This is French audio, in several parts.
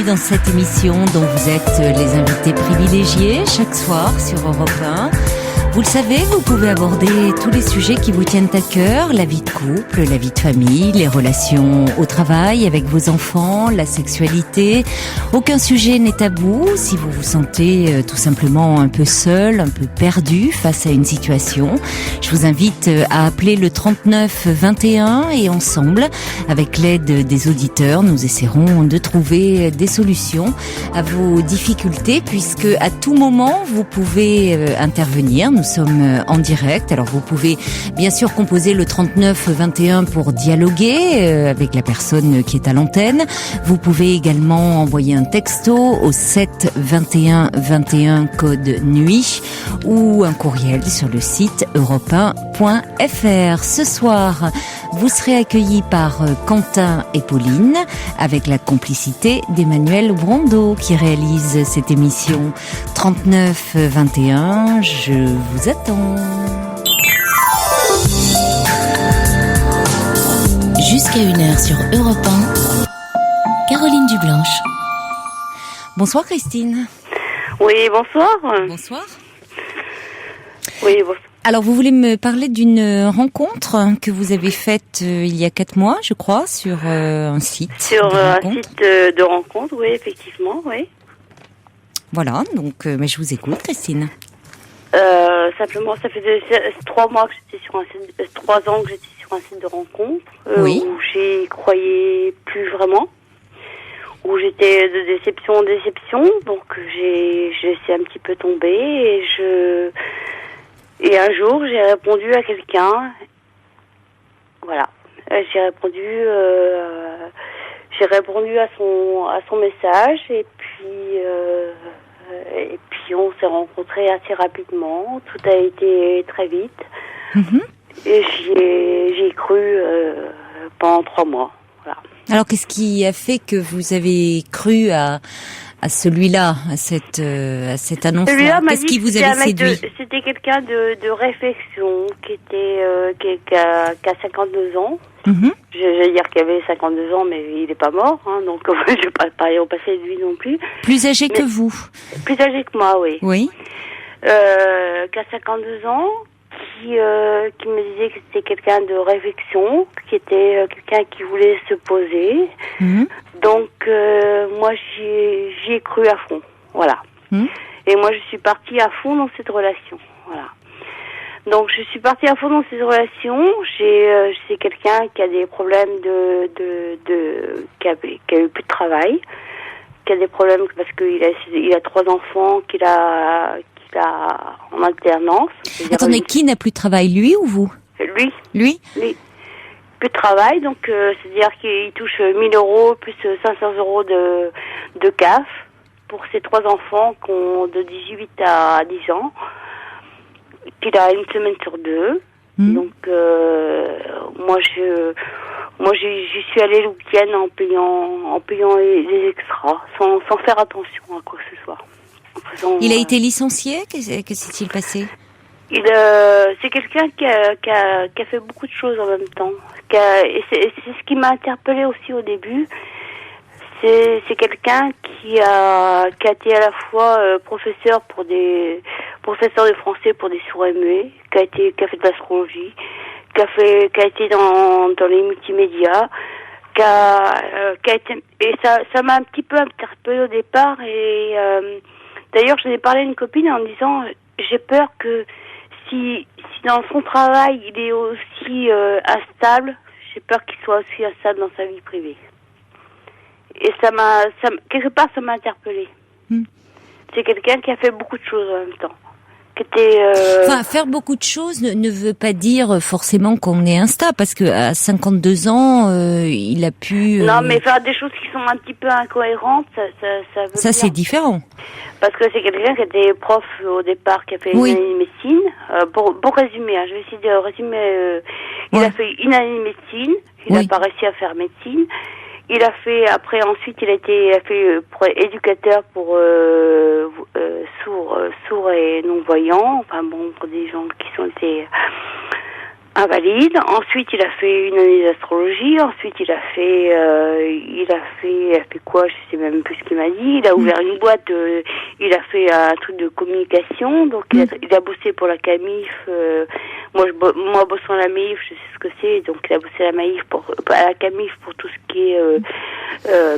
bienvenue dans cette émission dont vous êtes les invités privilégiés chaque soir sur Europe 1. Vous le savez, vous pouvez aborder tous les sujets qui vous tiennent à cœur, la vie de couple, la vie de famille, les relations au travail avec vos enfants, la sexualité. Aucun sujet n'est tabou si vous vous sentez tout simplement un peu seul, un peu perdu face à une situation. Je vous invite à appeler le 39 21 et ensemble, avec l'aide des auditeurs, nous essaierons de trouver des solutions à vos difficultés puisque à tout moment, vous pouvez intervenir. Nous sommes en direct, alors vous pouvez bien sûr composer le 39 21 pour dialoguer avec la personne qui est à l'antenne. Vous pouvez également envoyer un texto au 7 21 21 code nuit ou un courriel sur le site europe1.fr. Ce soir, vous serez accueillis par Quentin et Pauline avec la complicité d'Emmanuel Brando qui réalise cette émission. 39 21, je vous attends. Jusqu'à 1h sur Europe 1, Caroline Dublanche. Bonsoir Christine. Oui, bonsoir. Bonsoir. Oui, bonsoir. Alors vous voulez me parler d'une rencontre que vous avez faite il y a 4 mois, je crois, sur un site. Sur un site de rencontre, oui, effectivement, oui. Voilà, donc je vous écoute Christine. Simplement, ça faisait 3 mois que j'étais sur un site, 3 ans que j'étais sur un site de rencontre, oui. Où j'y croyais plus vraiment, où j'étais de déception en déception, donc j'ai laissé un petit peu tomber et un jour j'ai répondu à quelqu'un, voilà, j'ai répondu à son message et puis on s'est rencontrés assez rapidement. Tout a été très vite. Mm-hmm. Et j'y ai cru pendant 3 mois. Voilà. Alors, qu'est-ce qui a fait que vous avez cru à celui-là, à cette annonce-là? Qu'est-ce qui vous avait séduit? C'était quelqu'un de réflexion qui a 52 ans. Mm-hmm. Je vais dire qu'il avait 52 ans, mais il n'est pas mort, hein, donc je ne vais pas parler au passé de lui non plus. Plus âgé que vous? Plus âgé que moi, oui. Oui. Qui a 52 ans, qui me disait que c'était quelqu'un de réflexion, qui était quelqu'un qui voulait se poser. Mm-hmm. Donc, moi, j'y ai cru à fond, voilà. Mm-hmm. Et moi, je suis partie à fond dans cette relation, voilà. Donc je suis partie à fond dans cette relation. C'est quelqu'un qui a des problèmes qui a eu plus de travail, qui a des problèmes parce qu'il a 3 enfants qu'il a en alternance. Attendez, qui n'a plus de travail, lui ou vous? Lui. Plus de travail, donc c'est-à-dire qu'il touche 1 000 euros plus 500 euros de CAF pour ses 3 enfants qui ont de 18 à 10 ans. Qu'il a 1 semaine sur 2. Mmh. Donc, moi, j'y suis allée le week-end en payant les extras, sans faire attention à quoi que ce soit. Il a été licencié? Que s'est-il passé? C'est quelqu'un qui a fait beaucoup de choses en même temps. Et c'est ce qui m'a interpellée aussi au début. C'est quelqu'un qui a été à la fois professeur de français pour des sourds et muets, qui a fait de l'astrologie, qui a été dans les multimédias, qui a été, et ça m'a un petit peu interpellée au départ et d'ailleurs j'en ai parlé à une copine en disant j'ai peur que si dans son travail il est aussi instable, j'ai peur qu'il soit aussi instable dans sa vie privée. Et quelque part, ça m'a interpellée. C'est quelqu'un qui a fait beaucoup de choses en même temps. Enfin, faire beaucoup de choses ne veut pas dire forcément qu'on est instable, parce que à 52 ans, il a pu... Non, mais faire des choses qui sont un petit peu incohérentes, ça veut dire... Ça, c'est différent. Parce que c'est quelqu'un qui était prof au départ, qui a fait une année de médecine. Pour résumer, je vais essayer de résumer. Il a fait une année de médecine, il n'a pas réussi à faire médecine. Il a fait, ensuite, il a fait éducateur pour sourds et non-voyants, enfin bon, pour des gens qui sont été invalide. Ensuite, il a fait une année d'astrologie. Ensuite, il a fait quoi? Je sais même plus ce qu'il m'a dit. Il a ouvert une boîte. Il a fait un truc de communication. Donc, il a bossé pour la CAMIF. Moi, bossant à la MAIF, je sais ce que c'est. Donc, il a bossé à la CAMIF pour tout ce qui est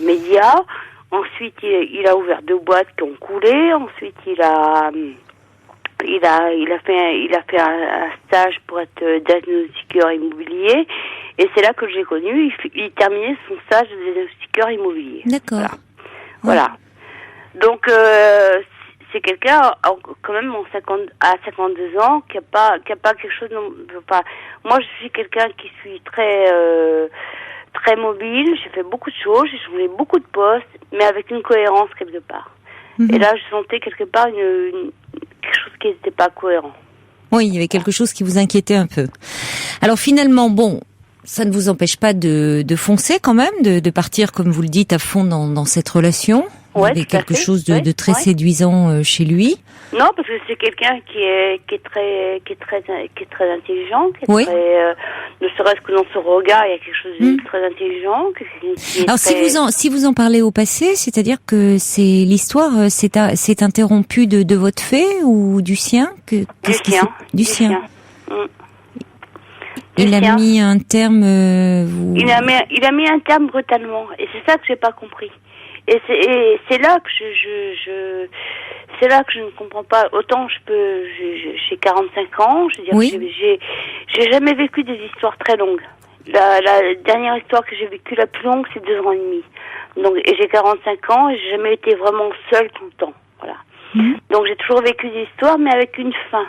médias. Ensuite, il a ouvert 2 boîtes qui ont coulé. Ensuite, il a fait un stage pour être diagnostiqueur immobilier, et c'est là que j'ai connu. Il terminait son stage de diagnostiqueur immobilier. D'accord. Voilà. Donc c'est quelqu'un quand même à 52 ans qui a pas quelque chose. Moi, je suis quelqu'un qui suis très mobile. J'ai fait beaucoup de choses, j'ai changé beaucoup de postes, mais avec une cohérence quelque part. Et là, je sentais quelque part quelque chose qui n'était pas cohérent. Oui, il y avait quelque chose qui vous inquiétait un peu. Alors finalement, bon, ça ne vous empêche pas de foncer quand même, de partir, comme vous le dites, à fond dans cette relation. Ouais, il y avait quelque chose de très séduisant chez lui. Non, parce que c'est quelqu'un qui est très intelligent, ne serait-ce que dans son regard, il y a quelque chose de très intelligent. Alors si vous en parlez au passé, c'est-à-dire que l'histoire s'est interrompue de votre fait ou du sien? Du sien. Il a mis un terme. Il a mis un terme brutalement, et c'est ça que j'ai pas compris. Et c'est là que c'est là que je ne comprends pas. Autant j'ai 45 ans, je veux dire, j'ai jamais vécu des histoires très longues. La dernière histoire que j'ai vécue la plus longue, c'est 2 ans et demi. Donc, et j'ai 45 ans et j'ai jamais été vraiment seule tout le temps. Voilà. Donc j'ai toujours vécu des histoires, mais avec une fin.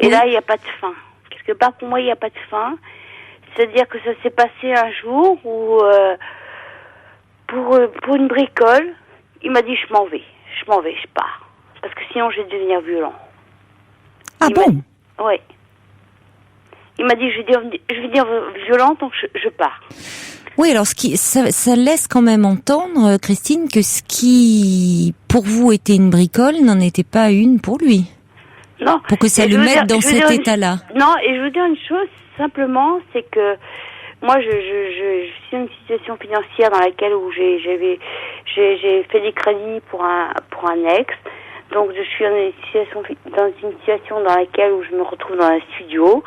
Et là, il n'y a pas de fin. Quelque part, pour moi, il n'y a pas de fin. C'est-à-dire que ça s'est passé un jour où pour une bricole, il m'a dit je m'en vais, je pars. Parce que sinon je vais devenir violent. Ah bon? Oui. Il m'a dit je vais devenir violent, donc je pars. Oui, alors ça laisse quand même entendre, Christine, que ce qui pour vous était une bricole n'en était pas une pour lui. Non. Pour que ça le mette dans cet état-là. Non, et je veux dire une chose, simplement, c'est que moi, je suis dans une situation financière dans laquelle où j'ai fait des crédits pour un ex. Donc, je suis dans une situation dans laquelle où je me retrouve dans un studio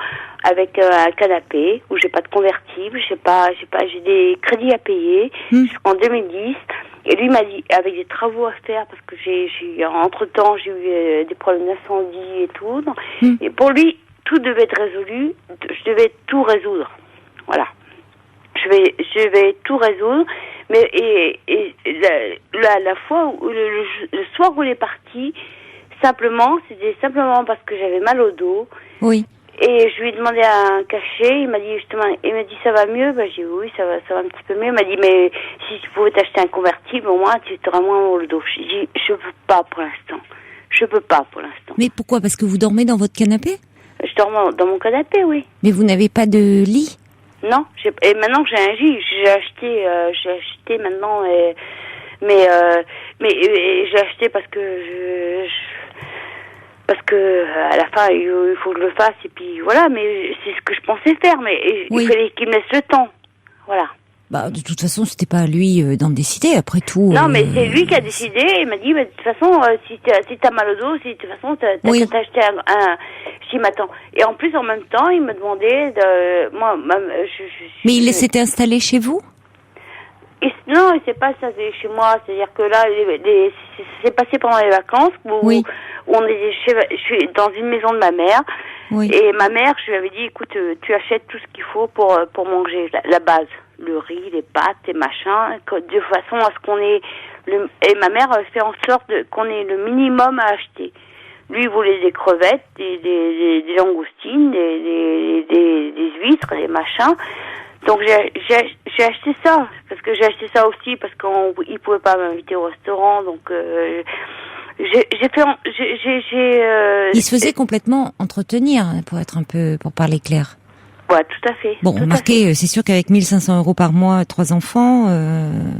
avec un canapé où j'ai pas de convertible, j'ai des crédits à payer jusqu'en 2010. Et lui m'a dit, avec des travaux à faire, parce que entre-temps, j'ai eu des problèmes d'incendie et tout. Donc, et pour lui, tout devait être résolu. Je devais tout résoudre. Voilà. Je vais tout résoudre, mais la fois où le soir où il est parti, c'était simplement parce que j'avais mal au dos. Oui. Et je lui ai demandé un cachet, il m'a dit ça va mieux, j'ai dit oui, ça va un petit peu mieux. Il m'a dit mais si tu pouvais t'acheter un convertible, au moins tu auras moins mal au dos. J'ai dit je peux pas pour l'instant. Mais pourquoi? Parce que vous dormez dans votre canapé? Je dors dans mon canapé, oui. Mais vous n'avez pas de lit? Non, et maintenant que j'ai un lit, j'ai acheté maintenant, mais j'ai acheté parce que à la fin il faut que je le fasse et puis voilà, mais c'est ce que je pensais faire, mais il fallait qu'il me laisse le temps, voilà. Bah, de toute façon, c'était pas à lui d'en décider, après tout. Non, mais c'est lui qui a décidé. Il m'a dit, de toute façon, si t'as mal au dos, de toute façon, t'as acheté un... Je dis, mais attends. Et en plus, en même temps, il me demandait de... Mais il s'était installé chez vous? Non, il s'est pas installé chez moi. C'est-à-dire que là, c'est passé pendant les vacances où on était je suis dans une maison de ma mère. Oui. Et ma mère, je lui avais dit, écoute, tu achètes tout ce qu'il faut pour manger, la base. Le riz, les pâtes et machin, de façon à ce qu'on ait et ma mère fait en sorte qu'on ait le minimum à acheter. Lui, il voulait des crevettes, des langoustines, des huîtres, des machins. Donc j'ai acheté ça, parce que j'ai acheté ça aussi parce qu'il pouvait pas m'inviter au restaurant, donc il se faisait complètement entretenir, pour parler clair. Ouais, tout à fait. Bon, remarquez, c'est sûr qu'avec 1500 € par mois, 3 enfants,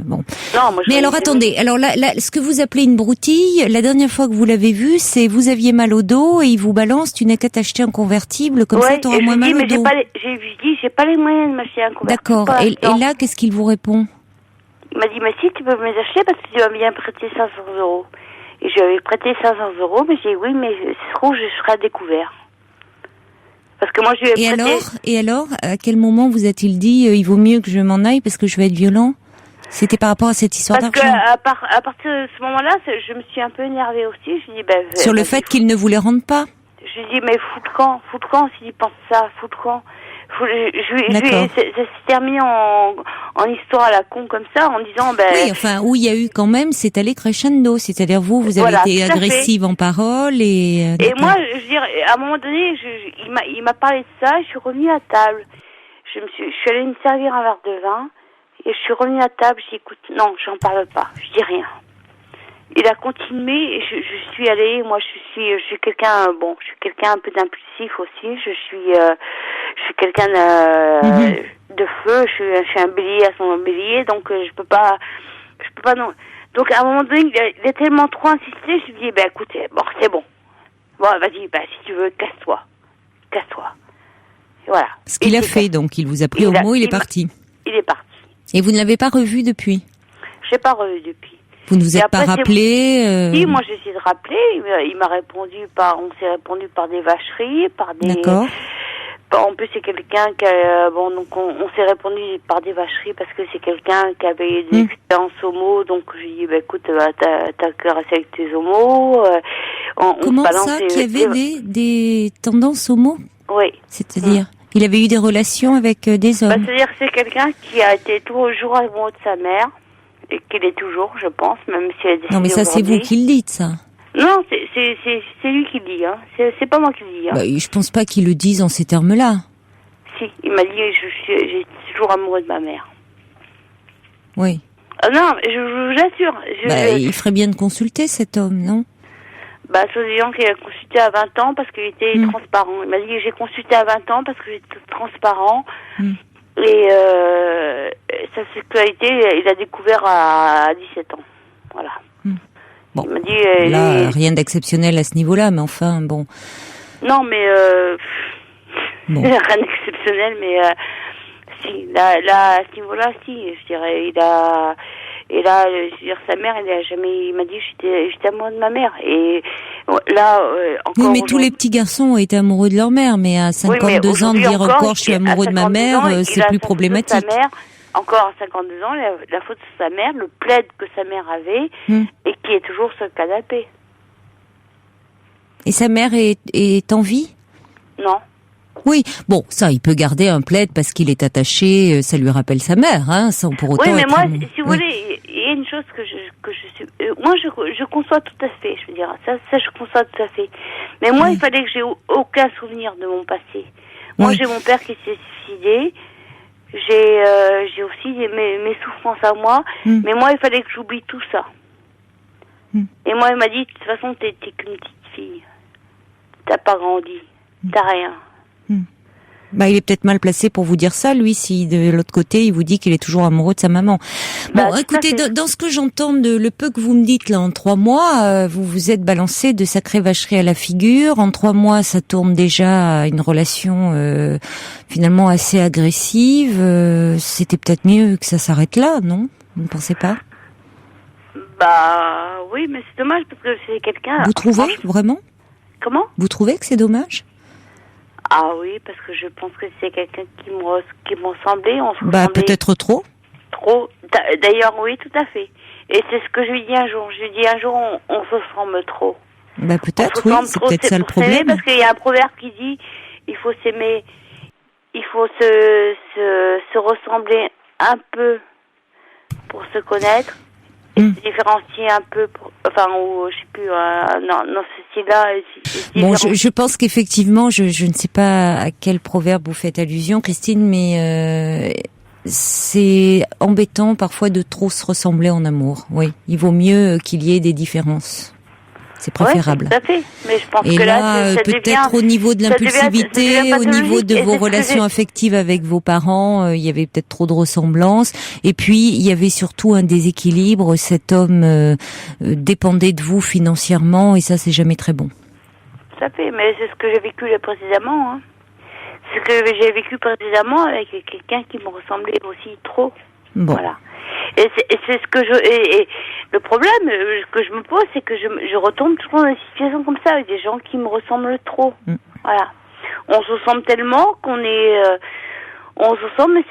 bon. Non, moi, Mais alors attendez, alors là, ce que vous appelez une broutille, la dernière fois que vous l'avez vu, c'est vous aviez mal au dos et il vous balance, tu n'as qu'à t'acheter un convertible, comme ça t'auras moins mal au dos. J'ai pas les moyens de m'acheter un convertible. D'accord. Et là, qu'est-ce qu'il vous répond? Il m'a dit, mais si, tu peux me les acheter parce que tu vas bien prêter 500 €. Et je lui avais prêté 500 €, mais j'ai dit oui, mais c'est trop, je serai à découvert. Parce que moi, je lui ai prêté... Et alors, à quel moment vous a-t-il dit, il vaut mieux que je m'en aille parce que je vais être violent? C'était par rapport à cette histoire d'argent? Parce qu'à partir de ce moment-là, je me suis un peu énervée aussi. Je dis, sur le fait qu'il ne vous les rende pas? Je lui dis, mais fout de camp s'il pense ça, fout de camp. C'est terminé en histoire à la con comme ça, en disant... oui, enfin, où il y a eu quand même, c'est allé crescendo. C'est-à-dire, vous avez été agressive en parole et... Et moi, je veux dire, à un moment donné, il m'a parlé de ça, je suis revenue à table. Je suis allée me servir un verre de vin, et je suis revenue à table, j'ai dit, écoute, non, j'en parle pas, je dis rien. Il a continué, et je suis allée, moi je suis quelqu'un, je suis quelqu'un un peu d'impulsif aussi, je suis quelqu'un de feu, je suis un bélier à son bélier, donc je peux pas non. Donc à un moment donné, il a tellement trop insisté, je lui ai dit, écoutez, bon, c'est bon. Bon, vas-y, si tu veux, casse-toi. Et voilà. Ce qu'il a fait, donc, il vous a pris au mot, il est parti. Il est parti. Et vous ne l'avez pas revu depuis? Je l'ai pas revu depuis. Vous ne vous êtes pas rappelé? Si, moi j'ai essayé de rappeler. Il m'a répondu on s'est répondu par des vacheries, par des. D'accord. En plus c'est quelqu'un qui, donc on s'est répondu par des vacheries parce que c'est quelqu'un qui avait des expériences homo. Donc je lui ai dit, écoute, t'as caressé avec tes homos. Comment ça, qu'il y avait des tendances homo? Oui. C'est-à-dire, il avait eu des relations avec des hommes? C'est-à-dire que c'est quelqu'un qui a été toujours amoureux de sa mère. Et qu'il est toujours, je pense, même si elle est décédée. Non, mais ça, c'est vous qui le dites, ça. Non, c'est lui qui le dit, hein. C'est pas moi qui le dis, hein. Je pense pas qu'il le dise en ces termes-là. Si, il m'a dit, j'ai toujours amoureux de ma mère. Oui. Non, je vous assure. Il ferait bien de consulter cet homme, non? Soi-disant qu'il a consulté à 20 ans parce qu'il était transparent. Il m'a dit, j'ai consulté à 20 ans parce que j'étais transparent. Et sa sexualité, il a découvert à 17 ans. Voilà. Bon, il m'a dit, rien d'exceptionnel à ce niveau-là, mais enfin, bon. Non, mais rien d'exceptionnel, mais si, là, à ce niveau-là, si, je dirais, et là, je veux dire, sa mère, il m'a dit, j'étais amoureux de ma mère. Et là, encore. Oui, mais tous les petits garçons ont été amoureux de leur mère, mais à 52 ans, de dire encore, je suis amoureux de ma mère, c'est plus problématique. Sa mère, encore à 52 ans, la faute de sa mère, le plaid que sa mère avait, et qui est toujours sur le canapé. Et sa mère est en vie? Non. Oui, bon, ça, il peut garder un plaid parce qu'il est attaché, ça lui rappelle sa mère, hein, sans pour autant. Oui, mais moi, si vous voulez, il y a une chose que je suis, moi, je conçois tout à fait, je veux dire, ça, je conçois tout à fait. Mais moi, il fallait que j'ai aucun souvenir de mon passé. Moi, j'ai mon père qui s'est suicidé, j'ai aussi mes souffrances à moi, mais moi, il fallait que j'oublie tout ça. Et moi, il m'a dit, de toute façon, t'es qu'une petite fille, t'as pas grandi, t'as rien. Il est peut-être mal placé pour vous dire ça, lui, si de l'autre côté, il vous dit qu'il est toujours amoureux de sa maman. Bon, écoutez, dans ce que j'entends de le peu que vous me dites là, en 3 mois, vous vous êtes balancé de sacrées vacheries à la figure. En 3 mois, ça tourne déjà à une relation finalement assez agressive. C'était peut-être mieux que ça s'arrête là, non? Vous ne pensez pas? Oui, mais c'est dommage parce que c'est quelqu'un... Vous trouvez, vraiment? Comment? Vous trouvez que c'est dommage? Ah oui, parce que je pense que c'est quelqu'un qui me ressemblait. Peut-être trop. Trop. D'ailleurs, oui, tout à fait. Et c'est ce que je lui dis un jour. Je lui dis un jour, on se ressemble trop. Peut-être, oui, c'est peut-être ça le problème. Parce qu'il y a un proverbe qui dit, il faut s'aimer, il faut se ressembler un peu pour se connaître. Et se différencier un peu, ou je sais plus, dans ce style-là. Bon, je pense qu'effectivement, je ne sais pas à quel proverbe vous faites allusion, Christine, mais c'est embêtant parfois de trop se ressembler en amour. Oui, il vaut mieux qu'il y ait des différences. C'est préférable. Ouais, tout à fait. Mais je pense et que là, ça peut-être devient, au niveau de l'impulsivité, au niveau de vos relations affectives affectives avec vos parents, il y avait peut-être trop de ressemblances. Et puis, il y avait surtout un déséquilibre. Cet homme dépendait de vous financièrement, et ça, c'est jamais très bon. Tout à fait. Mais c'est ce que j'ai vécu là précédemment. Hein. C'est ce que j'ai vécu précédemment avec quelqu'un qui me ressemblait aussi trop. Bon. Voilà. Et c'est ce que et le problème que je me pose, c'est que je retombe toujours dans des situations comme ça avec des gens qui me ressemblent trop. Voilà. On se ressemble tellement qu'on est on se ressemble, mais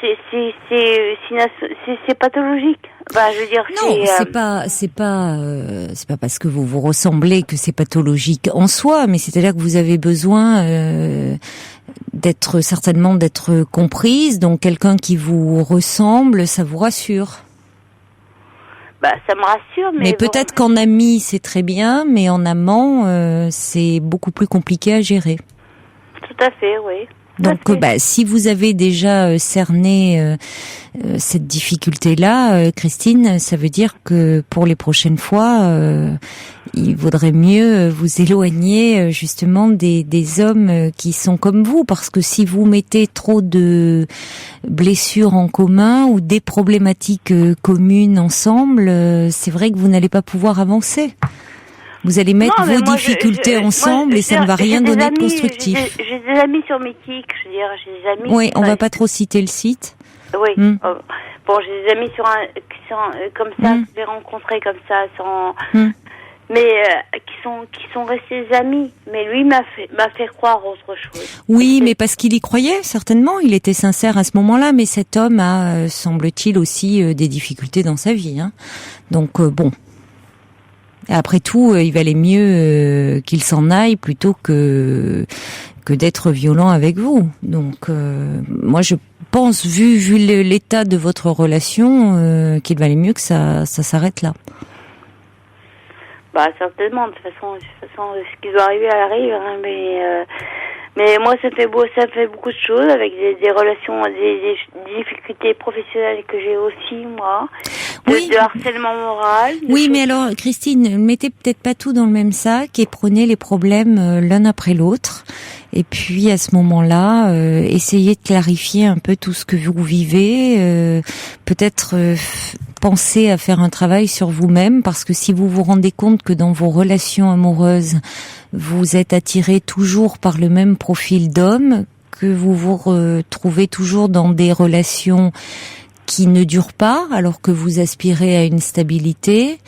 c'est pathologique. Bah, je veux dire, non, c'est pas parce que vous vous ressemblez que c'est pathologique en soi, mais c'est-à-dire que vous avez besoin d'être comprise, donc quelqu'un qui vous ressemble, ça vous rassure. Bah, ça me rassure, mais peut-être qu'en ami c'est très bien, mais en amant c'est beaucoup plus compliqué à gérer. Tout à fait, oui. Donc, si vous avez déjà cerné cette difficulté-là, Christine, ça veut dire que pour les prochaines fois, il vaudrait mieux vous éloigner justement des hommes qui sont comme vous, parce que si vous mettez trop de blessures en commun ou des problématiques communes ensemble, c'est vrai que vous n'allez pas pouvoir avancer. Vous allez mettre vos difficultés ensemble et ça ne va rien donner de constructif. J'ai des amis sur Mythique, je veux dire, j'ai des amis. Oui, on va pas trop citer le site. Oui. Bon, j'ai des amis qui sont comme ça, que j'ai rencontrés comme ça, mais qui sont restés des amis. Mais lui m'a fait croire autre chose. Oui, mais parce qu'il y croyait certainement. Il était sincère à ce moment-là, mais cet homme a, semble-t-il, aussi des difficultés dans sa vie. Hein. Donc bon. Après tout, il valait mieux qu'il s'en aille plutôt que d'être violent avec vous. Donc, moi, je pense, vu l'état de votre relation, qu'il valait mieux que ça s'arrête là. Bah, certainement. De toute façon, ce qui doit arriver arrive. Hein, mais moi, ça fait beaucoup de choses avec des relations, des difficultés professionnelles que j'ai aussi, moi. De harcèlement moral. Oui, mais alors, Christine, ne mettez peut-être pas tout dans le même sac et prenez les problèmes l'un après l'autre. Et puis, à ce moment-là, essayez de clarifier un peu tout ce que vous vivez. Peut-être pensez à faire un travail sur vous-même, parce que si vous vous rendez compte que dans vos relations amoureuses, vous êtes attiré toujours par le même profil d'homme, que vous vous retrouvez toujours dans des relations qui ne durent pas, alors que vous aspirez à une stabilité,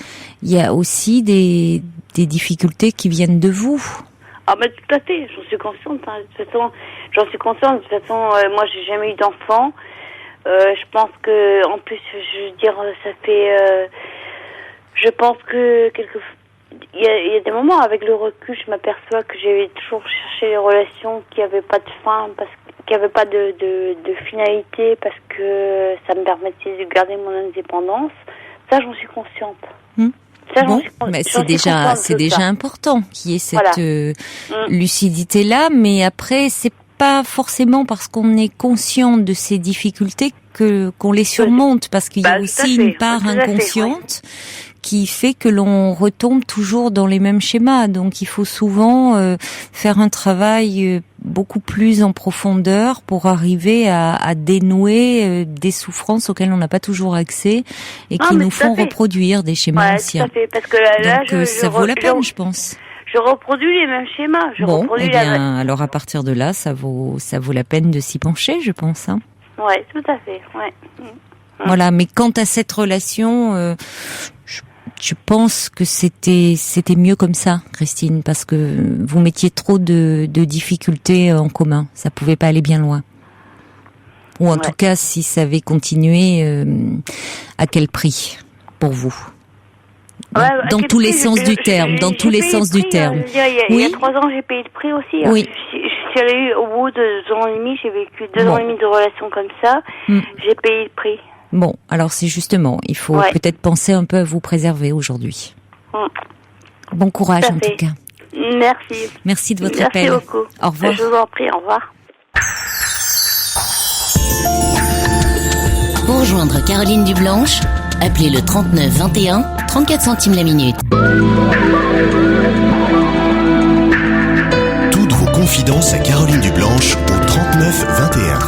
il y a aussi des difficultés qui viennent de vous. Ah ben tout à fait, j'en suis consciente. Hein. De toute façon, moi j'ai jamais eu d'enfant. Je pense que, en plus, je veux dire, ça fait. Je pense que il y a des moments, avec le recul, je m'aperçois que j'ai toujours cherché les relations qui n'avaient pas de fin, qui n'avaient pas de finalité, parce que ça me permettait de garder mon indépendance. Ça, j'en suis consciente. Mais c'est déjà important qu'il y ait cette lucidité-là, mais après, c'est pas forcément parce qu'on est conscient de ces difficultés qu'on les surmonte, parce qu'il y a aussi une part inconsciente qui fait que l'on retombe toujours dans les mêmes schémas. Donc il faut souvent faire un travail beaucoup plus en profondeur pour arriver à dénouer des souffrances auxquelles on n'a pas toujours accès et qui nous font reproduire des schémas anciens. Tout à fait, parce que là, donc ça vaut la peine, je pense. Je reproduis les mêmes schémas. Alors à partir de là, ça vaut la peine de s'y pencher, je pense. Hein. Ouais, tout à fait. Ouais. Voilà, mais quant à cette relation, je pense que c'était mieux comme ça, Christine, parce que vous mettiez trop de difficultés en commun. Ça pouvait pas aller bien loin. Ou en tout cas, si ça avait continué, à quel prix pour vous? Dans tous les sens du terme, dans tous les sens du terme. Il y a 3 ans, j'ai payé le prix aussi. Oui. Je suis allée au bout de 2 ans et demi, j'ai vécu 2 ans et demi de relation comme ça. J'ai payé le prix. Bon, alors c'est justement, il faut peut-être penser un peu à vous préserver aujourd'hui. Bon courage en tout cas. Merci. Merci de votre appel. Merci beaucoup. Au revoir. Je vous en prie, au revoir. Pour rejoindre Caroline Dublanche, appelez le 39 21, 34 centimes la minute. confidence à Caroline Dublanche au 39 21.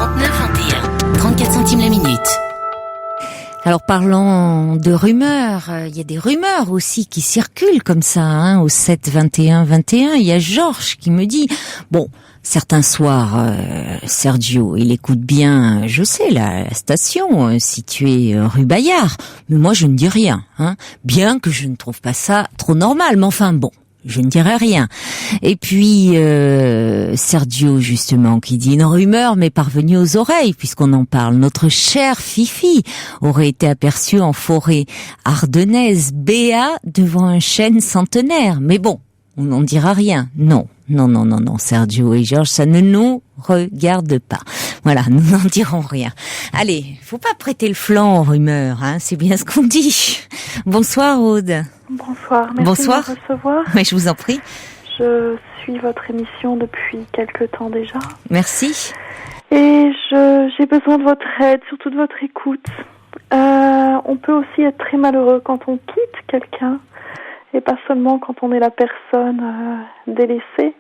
34 centimes la minute. Alors parlant de rumeurs, il y a des rumeurs aussi qui circulent comme ça, au 7 21 21. Il y a Georges qui me dit, bon, certains soirs, Sergio, il écoute bien, je sais, la station située rue Bayard, mais moi je ne dis rien, bien que je ne trouve pas ça trop normal, mais enfin bon. Je ne dirai rien. Et puis Sergio, justement, qui dit une rumeur m'est parvenue aux oreilles, puisqu'on en parle. Notre chère Fifi aurait été aperçue en forêt ardennaise, béat devant un chêne centenaire. Mais bon, on n'en dira rien. Non, Sergio et Georges, ça ne nous regarde pas. Voilà, nous n'en dirons rien. Allez, faut pas prêter le flanc aux rumeurs, c'est bien ce qu'on dit. Bonsoir Aude. Bonsoir, merci Bonsoir. de me recevoir. Mais je vous en prie. Je suis votre émission depuis quelque temps déjà. Merci. Et j'ai besoin de votre aide, surtout de votre écoute. On peut aussi être très malheureux quand on quitte quelqu'un, et pas seulement quand on est la personne délaissée.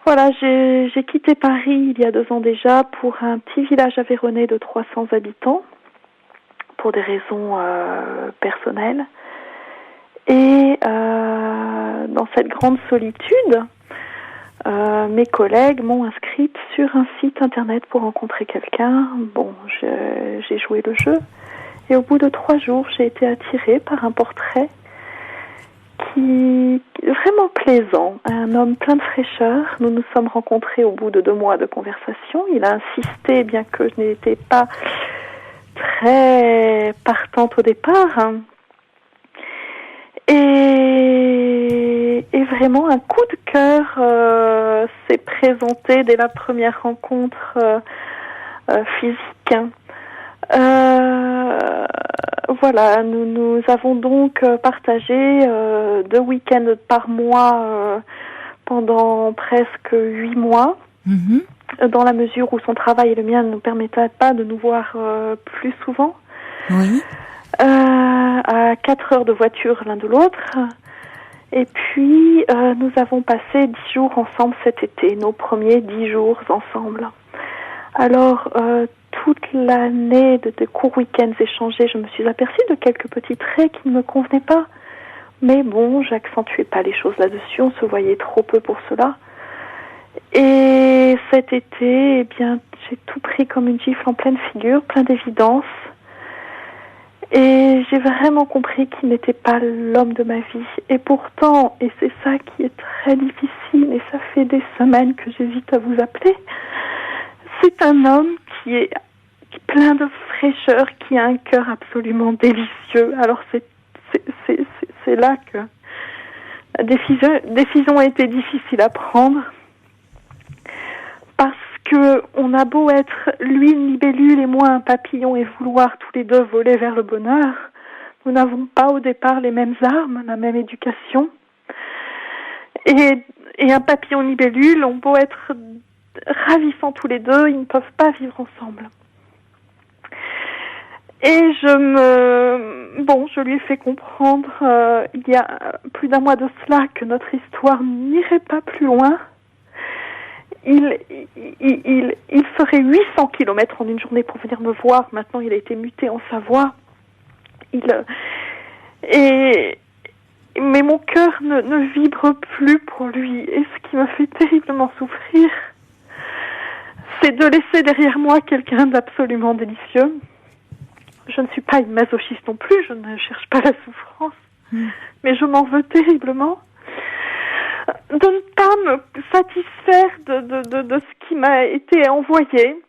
Voilà, j'ai quitté Paris il y a 2 ans déjà pour un petit village aveyronnais de 300 habitants, pour des raisons personnelles. Et dans cette grande solitude, mes collègues m'ont inscrite sur un site internet pour rencontrer quelqu'un. Bon, j'ai joué le jeu. Et au bout de 3 jours, j'ai été attirée par un portrait qui est vraiment plaisant. Un homme plein de fraîcheur. Nous nous sommes rencontrés au bout de 2 mois de conversation. Il a insisté, bien que je n'étais pas très partante au départ. Et vraiment un coup de cœur s'est présenté dès la première rencontre physique. Voilà, nous avons donc partagé 2 week-ends par mois pendant presque 8 mois, dans la mesure où son travail et le mien ne nous permettaient pas de nous voir plus souvent. Oui. À 4 heures de voiture l'un de l'autre. Et puis, nous avons passé 10 jours ensemble cet été, nos premiers 10 jours ensemble. Alors, toute l'année de courts week-ends échangés, je me suis aperçue de quelques petits traits qui ne me convenaient pas. Mais bon, j'accentuais pas les choses là-dessus, on se voyait trop peu pour cela. Et cet été, j'ai tout pris comme une gifle en pleine figure, plein d'évidence. Et j'ai vraiment compris qu'il n'était pas l'homme de ma vie. Et pourtant, et c'est ça qui est très difficile, et ça fait des semaines que j'hésite à vous appeler, c'est un homme qui est plein de fraîcheur, qui a un cœur absolument délicieux. Alors c'est là que la décision a été difficile à prendre, parce que on a beau être lui une libellule et moi un papillon et vouloir tous les deux voler vers le bonheur, nous n'avons pas au départ les mêmes armes, la même éducation. Et un papillon libellule ont beau être ravissants tous les deux, ils ne peuvent pas vivre ensemble. Et je lui ai fait comprendre il y a plus d'1 mois de cela que notre histoire n'irait pas plus loin. Il ferait 800 kilomètres en une journée pour venir me voir. Maintenant, il a été muté en Savoie. Mais mon cœur ne vibre plus pour lui. Et ce qui me fait terriblement souffrir, c'est de laisser derrière moi quelqu'un d'absolument délicieux. Je ne suis pas une masochiste non plus, je ne cherche pas la souffrance. Mais je m'en veux terriblement de ne pas me satisfaire de ce qui m'a été envoyé.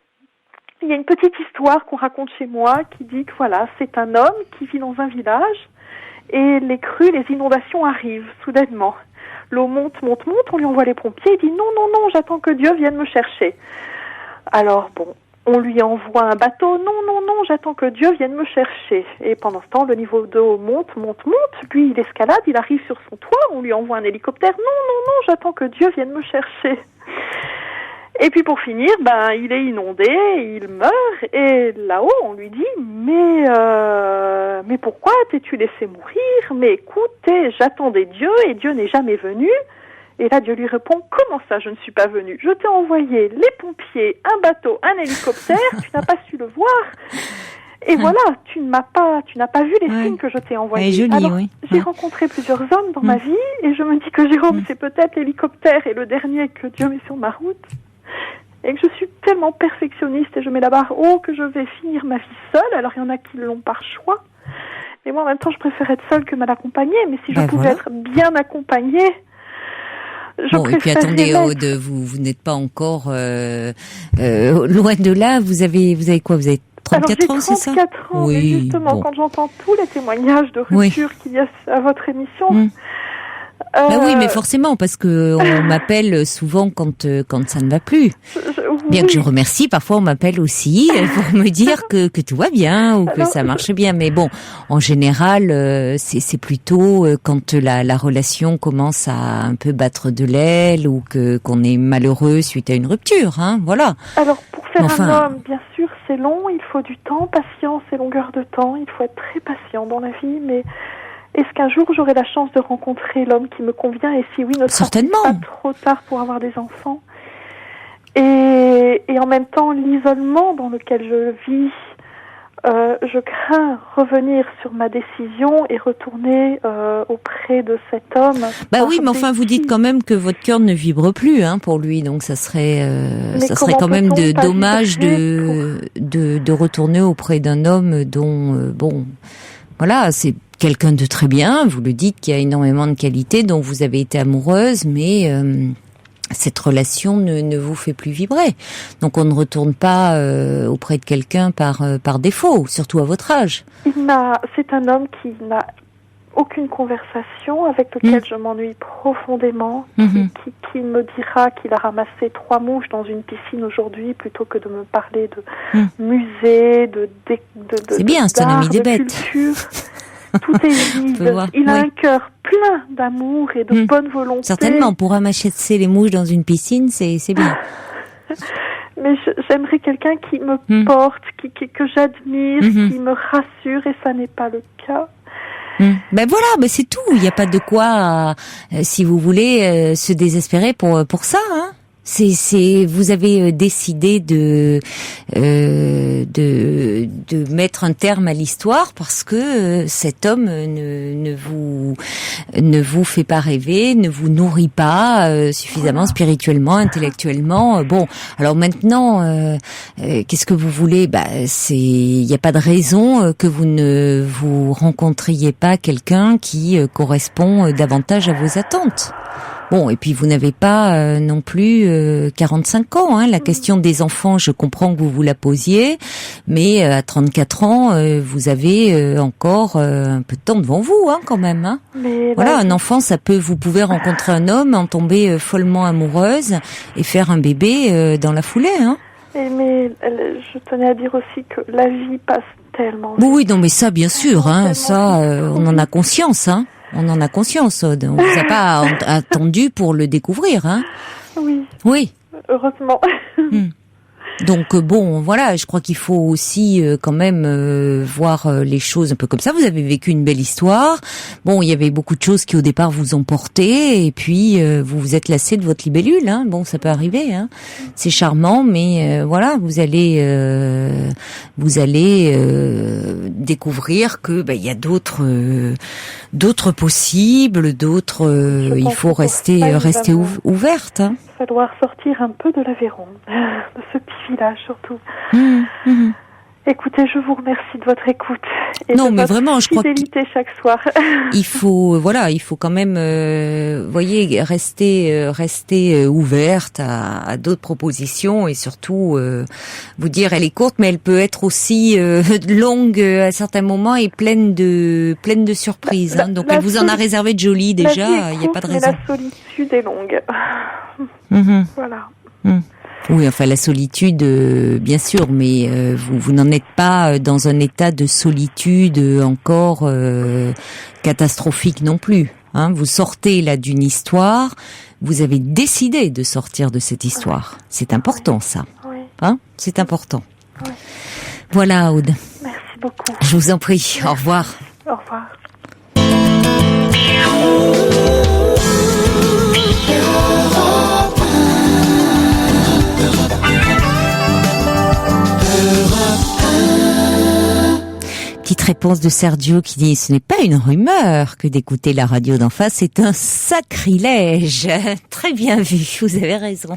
Il y a une petite histoire qu'on raconte chez moi qui dit que voilà, c'est un homme qui vit dans un village et les crues, les inondations arrivent soudainement. L'eau monte, on lui envoie les pompiers, il dit non, j'attends que Dieu vienne me chercher. Alors bon, on lui envoie un bateau, non, j'attends que Dieu vienne me chercher. Et pendant ce temps, le niveau d'eau monte, lui il escalade, il arrive sur son toit, on lui envoie un hélicoptère, non, j'attends que Dieu vienne me chercher. Et puis pour finir, il est inondé, il meurt, et là-haut on lui dit mais pourquoi t'es-tu laissé mourir? Mais écoute, j'attendais Dieu et Dieu n'est jamais venu. Et là, Dieu lui répond, comment ça, je ne suis pas venu? Je t'ai envoyé les pompiers, un bateau, un hélicoptère, tu n'as pas su le voir. Et voilà, tu n'as pas vu les signes que je t'ai envoyés. Joli, alors, oui. j'ai rencontré plusieurs hommes dans ma vie, et je me dis que Jérôme, c'est peut-être l'hélicoptère et le dernier que Dieu met sur ma route. Et que je suis tellement perfectionniste et je mets la barre haut que je vais finir ma vie seule. Alors, il y en a qui l'ont par choix. Mais moi, en même temps, je préfère être seule que mal accompagnée. Mais si je pouvais être bien accompagnée, bon, et puis attendez, Aude, vous n'êtes pas encore loin de là. Vous avez quoi? Vous avez 34 ans, c'est ça? 34 ans, mais justement, quand j'entends tous les témoignages de rupture qu'il y a à votre émission... Bah oui, mais forcément, parce que on m'appelle souvent quand ça ne va plus. Bien que je remercie, parfois on m'appelle aussi pour me dire que tout va bien ou que ça marche bien. Mais bon, en général, c'est plutôt quand la relation commence à un peu battre de l'aile ou qu'on est malheureux suite à une rupture, hein, voilà. Alors pour faire un homme, bien sûr, c'est long, il faut du temps, patience et longueur de temps. Il faut être très patient dans la vie, mais est-ce qu'un jour j'aurai la chance de rencontrer l'homme qui me convient? Et si oui, ne sera pas trop tard pour avoir des enfants. Et en même temps, l'isolement dans lequel je vis, je crains revenir sur ma décision et retourner auprès de cet homme. Bah oui, mais enfin, vous dites quand même que votre cœur ne vibre plus, hein, pour lui, donc ça serait quand même dommage de retourner auprès d'un homme dont voilà, c'est quelqu'un de très bien, vous le dites, qui a énormément de qualités, dont vous avez été amoureuse, mais cette relation ne vous fait plus vibrer. Donc on ne retourne pas auprès de quelqu'un par défaut, surtout à votre âge. C'est un homme qui n'a aucune conversation, avec lequel je m'ennuie profondément, qui me dira qu'il a ramassé 3 mouches dans une piscine aujourd'hui plutôt que de me parler de musée, c'est bien, c'est un ami des bêtes. Culture. Tout est vide. Il a un cœur plein d'amour et de bonne volonté. Certainement, pour ramasser les mouches dans une piscine, c'est bien. Mais j'aimerais quelqu'un qui me porte, que j'admire, qui me rassure, et ça n'est pas le cas. Ben voilà, ben c'est tout. Il n'y a pas de quoi, si vous voulez, se désespérer pour ça, hein. Vous avez décidé de mettre un terme à l'histoire parce que cet homme ne vous fait pas rêver, ne vous nourrit pas suffisamment spirituellement, intellectuellement. Bon, alors maintenant, qu'est-ce que vous voulez? Il n'y a pas de raison que vous ne vous rencontriez pas quelqu'un qui correspond davantage à vos attentes. Bon, et puis vous n'avez pas non plus 45 ans. Hein. La question des enfants, je comprends que vous la posiez, mais à 34 ans, vous avez encore un peu de temps devant vous, hein, quand même. Hein. Mais voilà, un enfant, vous pouvez rencontrer un homme, en tomber follement amoureuse et faire un bébé dans la foulée. Hein. Mais je tenais à dire aussi que la vie passe tellement vite. Oui, non, mais ça, bien sûr, hein, ça, on en a conscience, hein. On en a conscience, Aude. On vous a pas attendu pour le découvrir, hein? Oui. Heureusement. Donc bon, voilà, je crois qu'il faut aussi quand même voir les choses un peu comme ça. Vous avez vécu une belle histoire. Bon, il y avait beaucoup de choses qui au départ vous ont porté, et puis vous vous êtes lassé de votre libellule. Hein. Bon, ça peut arriver. Hein. C'est charmant, mais voilà, vous allez découvrir que il y a d'autres possibles, d'autres. Il faut rester ouverte. Hein. Il va falloir sortir un peu de l'Aveyron, de ce petit village surtout. Écoutez, je vous remercie de votre écoute et de votre fidélité chaque soir. Il faut quand même, rester ouverte à d'autres propositions, et surtout vous dire, elle est courte, mais elle peut être aussi longue à certains moments et pleine de surprises. Donc elle vous en a réservé de jolies déjà. Il n'y a pas de raison. Mais la solitude est longue. Voilà. Oui, enfin la solitude, bien sûr, mais vous n'en êtes pas dans un état de solitude encore catastrophique non plus. Hein. Vous sortez là d'une histoire, vous avez décidé de sortir de cette histoire. C'est important, ça. Hein, c'est important. Voilà, Aude. Merci beaucoup. Je vous en prie. Au revoir. Au revoir. réponse de Sergio qui dit « Ce n'est pas une rumeur que d'écouter la radio d'en face, c'est un sacrilège. » Très bien vu, vous avez raison.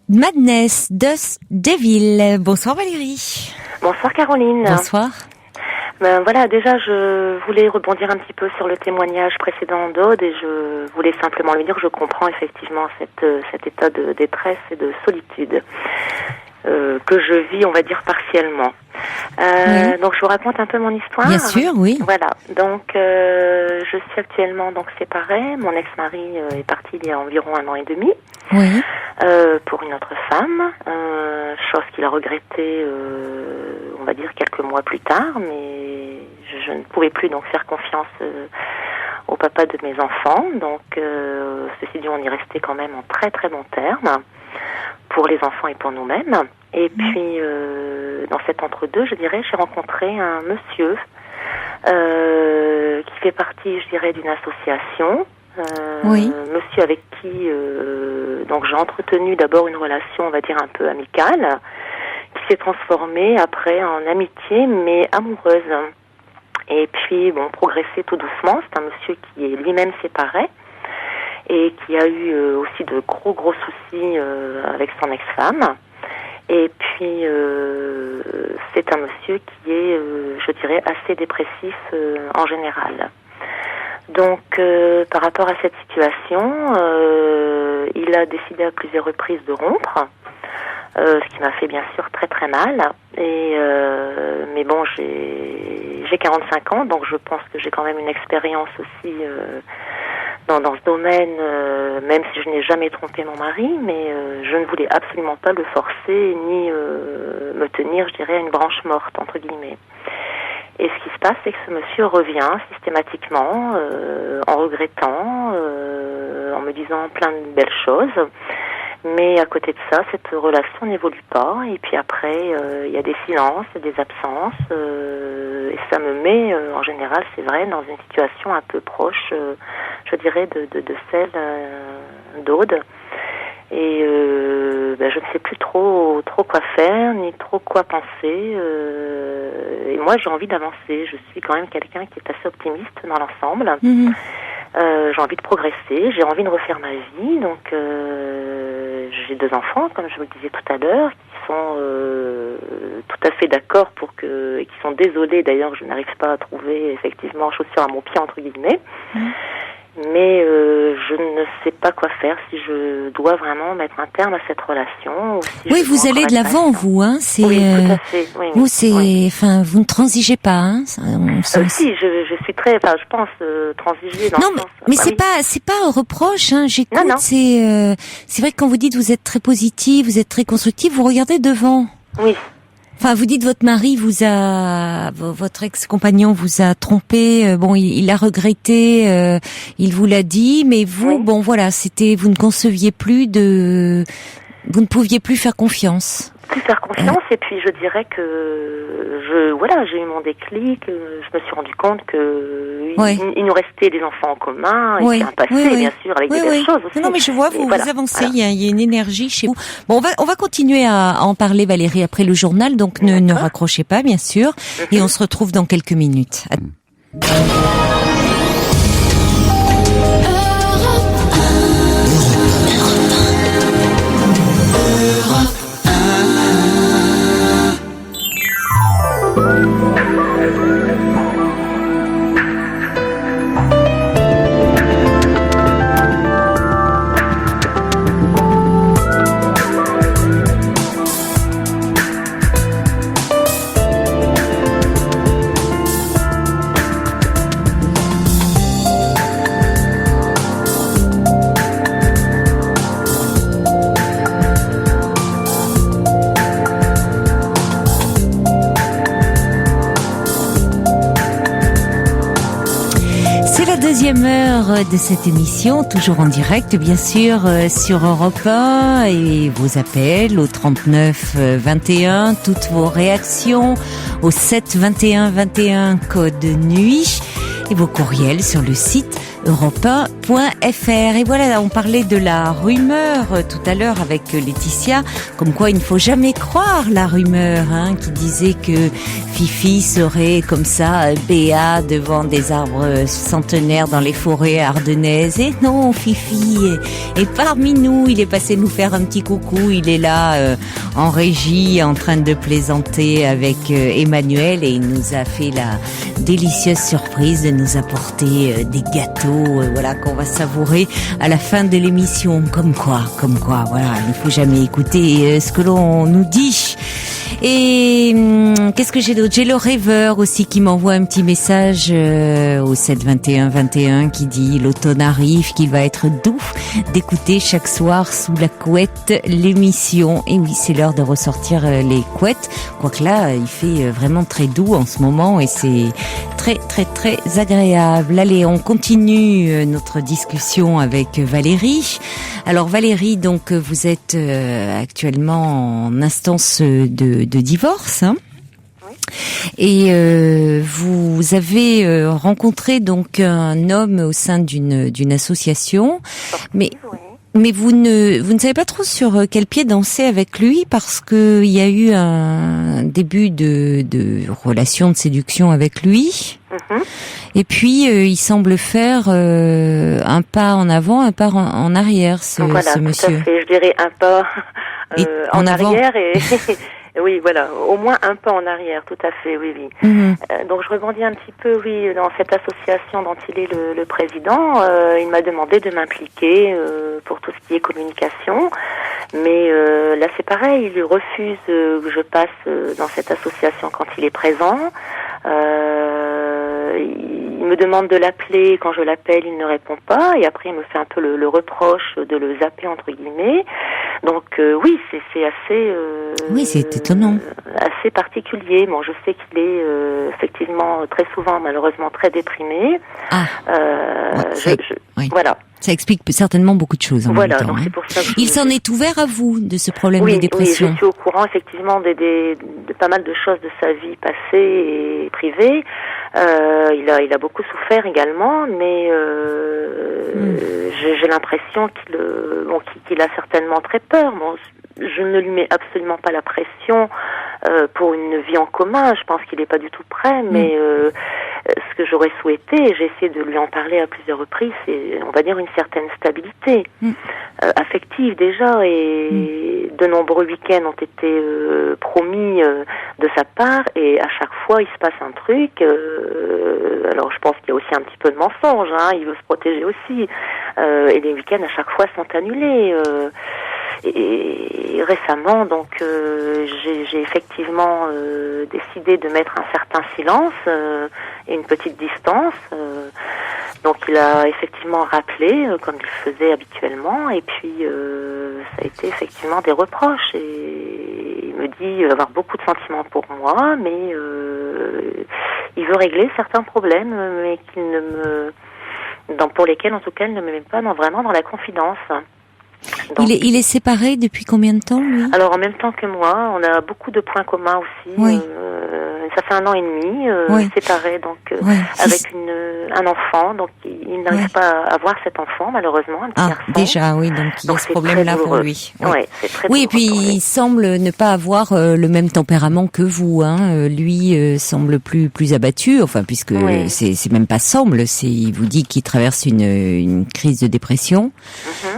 Madness, Dust Devil. Bonsoir Valérie. Bonsoir Caroline. Bonsoir. Voilà, déjà je voulais rebondir un petit peu sur le témoignage précédent d'Aude et je voulais simplement lui dire que je comprends effectivement cet état de détresse et de solitude que je vis, on va dire, partiellement. Oui. Donc je vous raconte un peu mon histoire. Bien sûr, oui. Voilà, donc je suis actuellement donc séparée. Mon ex-mari est parti il y a environ 1 an et demi. Oui. Pour une autre femme, chose qu'il a regrettée, on va dire quelques mois plus tard, mais je ne pouvais plus donc faire confiance au papa de mes enfants. Donc, ceci dit, on y restait quand même en très très bons termes pour les enfants et pour nous-mêmes. Et puis, dans cet entre-deux, je dirais, j'ai rencontré un monsieur qui fait partie, je dirais, d'une association. Oui. Monsieur avec qui donc j'ai entretenu d'abord une relation, on va dire, un peu amicale, qui s'est transformée après en amitié, mais amoureuse. Et puis, bon, progressé tout doucement. C'est un monsieur qui est lui-même séparé et qui a eu aussi de gros soucis avec son ex-femme. Et puis, c'est un monsieur qui est, je dirais, assez dépressif en général. Donc, par rapport à cette situation, il a décidé à plusieurs reprises de rompre, ce qui m'a fait bien sûr très très mal. Et mais bon, j'ai 45 ans, donc je pense que j'ai quand même une expérience aussi dans ce domaine, même si je n'ai jamais trompé mon mari, mais je ne voulais absolument pas le forcer ni me tenir, je dirais, à une branche morte, entre guillemets. Et ce qui se passe, c'est que ce monsieur revient systématiquement, en regrettant, en me disant plein de belles choses. Mais à côté de ça, cette relation n'évolue pas. Et puis après, il y a des silences, des absences. Et ça me met, en général, c'est vrai, dans une situation un peu proche, je dirais, de celle d'Aude. Et je ne sais plus trop quoi faire, ni trop quoi penser. Et moi, j'ai envie d'avancer. Je suis quand même quelqu'un qui est assez optimiste dans l'ensemble. Mmh. J'ai envie de progresser, j'ai envie de refaire ma vie. Donc, j'ai 2 enfants, comme je vous le disais tout à l'heure, qui sont tout à fait d'accord et qui sont désolés d'ailleurs que je n'arrive pas à trouver effectivement chaussures à mon pied, entre guillemets. Mmh. Mais je ne sais pas quoi faire, si je dois vraiment mettre un terme à cette relation. Ou si oui, vous allez de l'avant, vous, hein. C'est, oui, tout à fait. Oui, vous, c'est, enfin, vous ne transigez pas, hein. Si, je suis très, enfin, je pense transiger dans. Non, le sens, mais c'est pas un reproche, hein. J'écoute. Non. C'est vrai que quand vous dites vous êtes très positive, vous êtes très constructive, vous regardez devant. Oui. Enfin, vous dites votre mari votre ex-compagnon vous a trompé. Bon, il a regretté, il vous l'a dit, mais vous, oui. Bon, voilà, vous ne conceviez plus vous ne pouviez plus faire confiance. Plus faire confiance, et puis je dirais que j'ai eu mon déclic, je me suis rendu compte que il nous restait des enfants en commun, et un passé, bien sûr, avec des belles choses aussi. Non, mais je vois, vous avancez, il y a une énergie chez vous. Bon, on va continuer à en parler, Valérie, après le journal, donc ne raccrochez pas, bien sûr, et on se retrouve dans quelques minutes. Deuxième heure de cette émission, toujours en direct bien sûr sur Europe 1, et vos appels au 39 21, toutes vos réactions au 7 21 21 code nuit, et vos courriels sur le site europe1.fr. Et voilà, on parlait de la rumeur tout à l'heure avec Laetitia, comme quoi il ne faut jamais croire la rumeur qui disait que Fifi serait comme ça, béat devant des arbres centenaires dans les forêts ardennaises. Et non, Fifi est parmi nous, il est passé nous faire un petit coucou, il est là en régie en train de plaisanter avec Emmanuel, et il nous a fait la délicieuse surprise de nous apporter des gâteaux, voilà, qu'on va savourer à la fin de l'émission. Comme quoi, voilà, il ne faut jamais écouter ce que l'on nous dit. Et qu'est-ce que j'ai d'autre? J'ai le rêveur aussi qui m'envoie un petit message au 7 21 21 qui dit: l'automne arrive, qu'il va être doux d'écouter chaque soir sous la couette l'émission. Et oui, c'est l'heure de ressortir les couettes, quoique là il fait vraiment très doux en ce moment et c'est très très très agréable. Allez, on continue notre discussion avec Valérie. Alors Valérie, donc vous êtes actuellement en instance de divorce, Oui. Et vous avez rencontré donc un homme au sein d'une association, mais vous ne savez pas trop sur quel pied danser avec lui, parce que il y a eu un début de relation de séduction avec lui. Et puis il semble faire un pas en avant, un pas en arrière, ce monsieur. Tout à fait. Je dirais un pas en arrière et oui, voilà, au moins un pas en arrière, tout à fait, oui. Donc je rebondis un petit peu, dans cette association dont il est le président. Il m'a demandé de m'impliquer pour tout ce qui est communication, mais là c'est pareil, il refuse que je passe dans cette association quand il est présent. Il me demande de l'appeler, quand je l'appelle, il ne répond pas, et après il me fait un peu le reproche de le zapper entre guillemets. Donc oui, c'est assez oui, c'est étonnant, assez particulier. Bon, je sais qu'il est effectivement très souvent malheureusement très déprimé. Oui. Voilà. Ça explique certainement beaucoup de choses en même temps. Donc c'est pour ça que il s'en est ouvert à vous de ce problème de dépression. Oui, je suis au courant effectivement de pas mal de choses de sa vie passée et privée. Il a beaucoup souffert également, mais j'ai l'impression qu'il a certainement très peur. Bon, je ne lui mets absolument pas la pression pour une vie en commun. Je pense qu'il n'est pas du tout prêt, mais ce que j'aurais souhaité, et j'ai essayé de lui en parler à plusieurs reprises, c'est, on va dire, une certaine stabilité affective déjà, et de nombreux week-ends ont été promis de sa part, et à chaque fois il se passe un truc. Alors je pense qu'il y a aussi un petit peu de mensonge, il veut se protéger aussi, et les week-ends à chaque fois sont annulés. Et récemment, donc, j'ai effectivement décidé de mettre un certain silence et une petite distance. Donc, il a effectivement rappelé, comme il faisait habituellement, et puis ça a été effectivement des reproches. Et il me dit avoir beaucoup de sentiments pour moi, mais il veut régler certains problèmes, mais pour lesquels, en tout cas, il ne me met pas vraiment dans la confidence. Donc, il est séparé depuis combien de temps, lui? Alors, en même temps que moi, on a beaucoup de points communs aussi. Oui. Ça fait 1 an et demi, séparés, donc, avec un enfant. Donc, il n'arrive pas à avoir cet enfant, malheureusement, un petit garçon. Déjà, oui, donc il y a ce problème-là pour lui. C'est très et puis il semble ne pas avoir le même tempérament que vous. Lui semble plus abattu, enfin, puisque c'est même pas semble, il vous dit qu'il traverse une crise de dépression.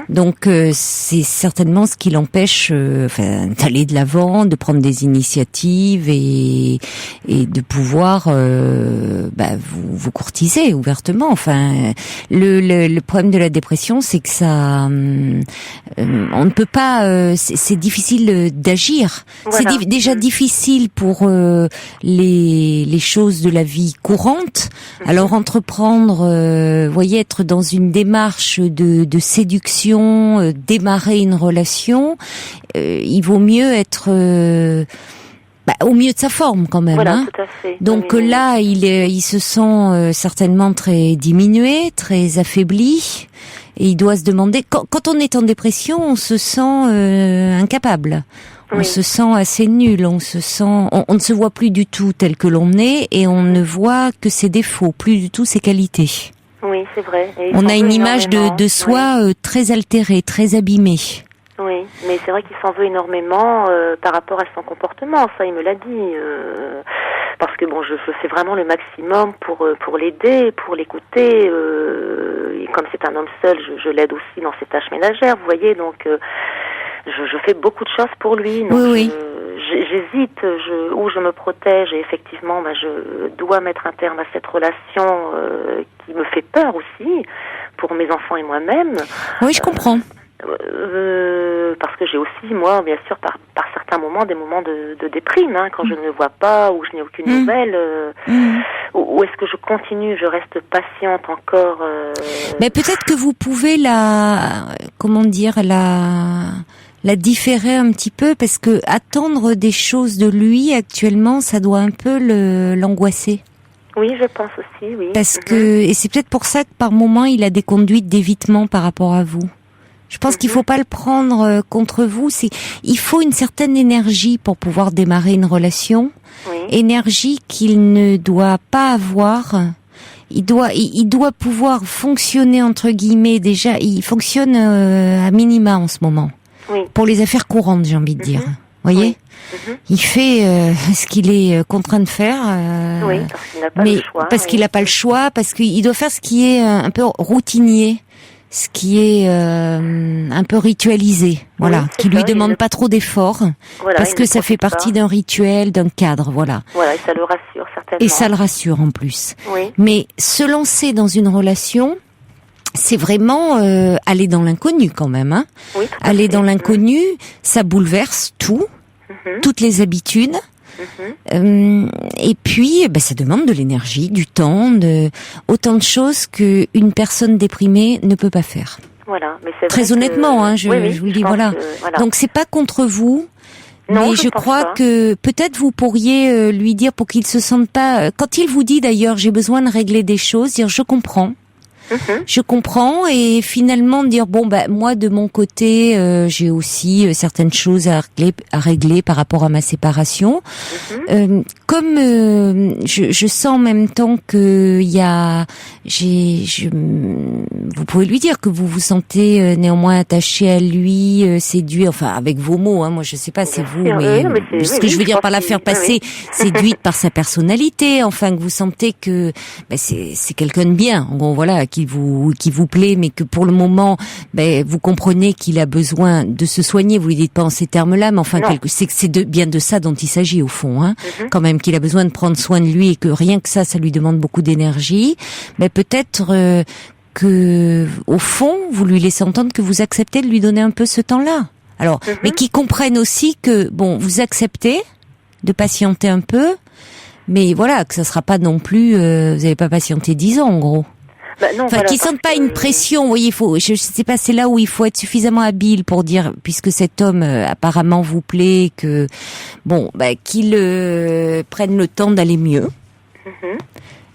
Donc c'est certainement ce qui l'empêche d'aller de l'avant, de prendre des initiatives et de pouvoir vous courtiser ouvertement. Enfin, le problème de la dépression, c'est que ça on ne peut pas, c'est difficile d'agir. Voilà. C'est déjà difficile pour les choses de la vie courante. Alors entreprendre, être dans une démarche de séduction, démarrer une relation, il vaut mieux être au mieux de sa forme quand même. Voilà, tout à fait. Donc là, il se sent certainement très diminué, très affaibli, et il doit se demander. Quand on est en dépression, on se sent incapable. On se sent assez nul. On ne se voit plus du tout tel que l'on est, et on ne voit que ses défauts, plus du tout ses qualités. Oui, c'est vrai. Et il On s'en a une veut image énormément. de soi très altérée, très abîmée. Oui, mais c'est vrai qu'il s'en veut énormément par rapport à son comportement. Ça, il me l'a dit. Parce que bon, je fais vraiment le maximum pour l'aider, pour l'écouter. Et comme c'est un homme seul, je l'aide aussi dans ses tâches ménagères. Vous voyez, donc je fais beaucoup de choses pour lui. Donc Oui. j'hésite, où je me protège. Et effectivement, je dois mettre un terme à cette relation qui me fait peur aussi pour mes enfants et moi-même. Oui, je comprends. Parce que j'ai aussi, moi, bien sûr, par certains moments, des moments de déprime, hein, quand je ne le vois pas ou je n'ai aucune nouvelle. Ou est-ce que je continue, je reste patiente encore Mais peut-être que vous pouvez la différer un petit peu, parce que attendre des choses de lui actuellement, ça doit un peu l'angoisser. Oui, je pense aussi, oui. Parce que, et c'est peut-être pour ça que par moment il a des conduites d'évitement par rapport à vous. Je pense qu'il faut pas le prendre contre vous. Il faut une certaine énergie pour pouvoir démarrer une relation. Oui. Énergie qu'il ne doit pas avoir. Il doit pouvoir fonctionner entre guillemets déjà. Il fonctionne à minima en ce moment. Oui. Pour les affaires courantes, j'ai envie de dire. Voyez. Il fait ce qu'il est contraint de faire. Oui, parce qu'il n'a pas le choix. Parce qu'il n'a pas le choix, parce qu'il doit faire ce qui est un peu routinier. Ce qui est un peu ritualisé, voilà, qui lui demande pas trop d'efforts, parce que ça fait partie d'un rituel, d'un cadre, voilà. Voilà, et ça le rassure certainement. Et ça le rassure en plus. Oui. Mais se lancer dans une relation, c'est vraiment aller dans l'inconnu quand même, hein. Oui, aller dans l'inconnu, ça bouleverse tout, toutes les habitudes. Et puis, ça demande de l'énergie, du temps, autant de choses qu'une personne déprimée ne peut pas faire. Voilà, mais c'est très honnêtement, hein, je vous le dis, voilà. Donc c'est pas contre vous, non, mais je crois que peut-être vous pourriez lui dire pour qu'il se sente pas. Quand il vous dit d'ailleurs, j'ai besoin de régler des choses, dire je comprends. Je comprends, et finalement dire moi de mon côté j'ai aussi certaines choses à régler par rapport à ma séparation. Comme je sens en même temps que il y a vous pouvez lui dire que vous vous sentez néanmoins attaché à lui, séduit, enfin avec vos mots, hein, moi je sais pas, c'est vous, mais ce que je veux dire par la faire passer, séduite par sa personnalité, enfin que vous sentez que c'est quelqu'un de bien, bon voilà, qui vous plaît, mais que pour le moment vous comprenez qu'il a besoin de se soigner. Vous lui dites pas en ces termes-là, mais enfin c'est bien de ça dont il s'agit au fond, hein. Quand même qu'il a besoin de prendre soin de lui, et que rien que ça lui demande beaucoup d'énergie. Peut-être que au fond vous lui laissez entendre que vous acceptez de lui donner un peu ce temps-là. Alors, mais qu'il comprenne aussi que vous acceptez de patienter un peu, mais voilà, que ça sera pas non plus vous n'avez pas patienté 10 ans en gros. Non, qu'ils sentent pas une pression, vous voyez, je sais pas, c'est là où il faut être suffisamment habile pour dire, puisque cet homme apparemment vous plaît, que qu'il prenne le temps d'aller mieux.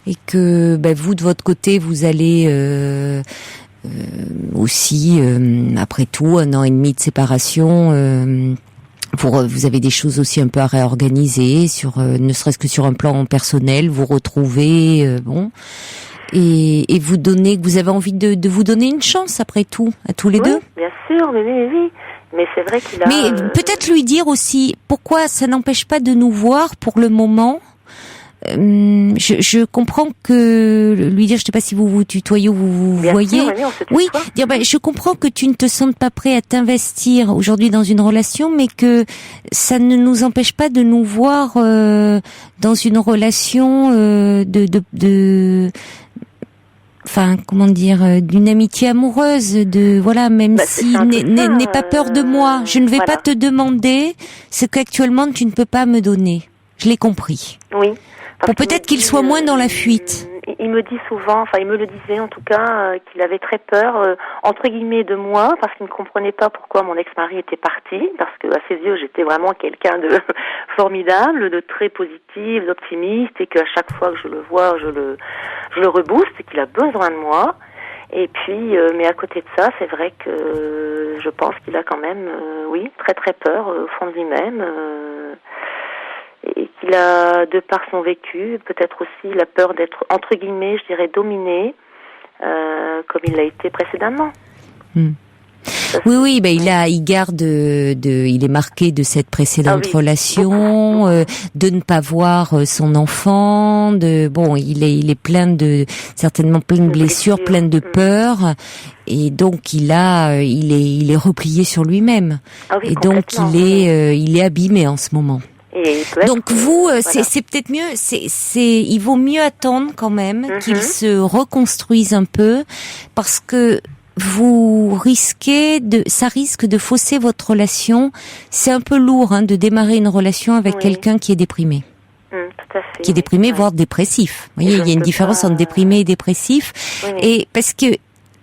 Et que vous de votre côté vous allez aussi après tout 1 an et demi de séparation, vous avez des choses aussi un peu à réorganiser sur ne serait-ce que sur un plan personnel, vous retrouver et vous donner, que vous avez envie de vous donner une chance après tout, à tous les deux. Bien sûr, mais c'est vrai qu'il a. Mais peut-être lui dire aussi pourquoi ça n'empêche pas de nous voir pour le moment. Je comprends que lui dire, je sais pas si vous vous tutoyez ou vous voyez. Oui, dire je comprends que tu ne te sentes pas prêt à t'investir aujourd'hui dans une relation, mais que ça ne nous empêche pas de nous voir dans une relation enfin, comment dire, d'une amitié amoureuse, même si n'aie pas peur de moi. Je ne vais pas te demander ce qu'actuellement tu ne peux pas me donner. Je l'ai compris. Oui. Pour peut-être qu'il soit moins dans la fuite. Il me dit souvent, enfin il me le disait en tout cas, qu'il avait très peur, entre guillemets, de moi, parce qu'il ne comprenait pas pourquoi mon ex-mari était parti, parce que à ses yeux j'étais vraiment quelqu'un de formidable, de très positif, d'optimiste, et qu'à chaque fois que je le vois, je le rebooste, et qu'il a besoin de moi. Et puis, mais à côté de ça, c'est vrai que je pense qu'il a quand même, très très peur au fond de lui-même. Et qu'il a, de par son vécu, peut-être aussi la peur d'être, entre guillemets, je dirais, dominé, comme il l'a été précédemment. Oui, il est marqué de cette précédente relation, de ne pas voir son enfant, il est certainement plein de blessures, plein de peurs, et donc il est replié sur lui-même, et donc il est abîmé en ce moment. Donc vous, c'est peut-être mieux, il vaut mieux attendre quand même qu'il se reconstruise un peu, parce que ça risque de fausser votre relation. C'est un peu lourd de démarrer une relation avec quelqu'un qui est déprimé. Tout à fait. Qui est déprimé, voire dépressif. Vous voyez, il y a une différence entre déprimé et dépressif. Et parce que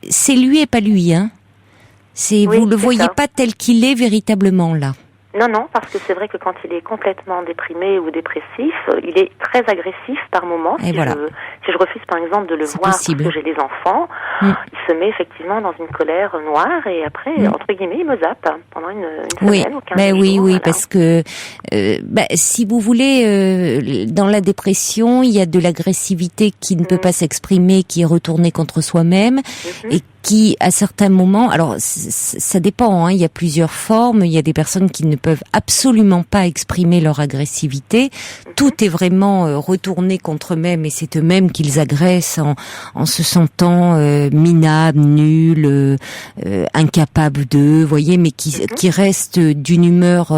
c'est lui et pas lui, vous le voyez pas tel qu'il est véritablement là. Non, parce que c'est vrai que quand il est complètement déprimé ou dépressif, il est très agressif par moments. Si je refuse par exemple de le voir parce que j'ai des enfants, il se met effectivement dans une colère noire et après, entre guillemets, il me zappe pendant une semaine ou 15 jours. Oui, parce que si vous voulez, dans la dépression, il y a de l'agressivité qui ne peut pas s'exprimer, qui est retournée contre soi-même, et qui, à certains moments, alors ça dépend, il y a plusieurs formes, il y a des personnes qui ne peuvent absolument pas exprimer leur agressivité, tout est vraiment retourné contre eux-mêmes et c'est eux-mêmes qu'ils agressent en se sentant minables, nuls, incapables d'eux, voyez, mais qui restent d'une humeur,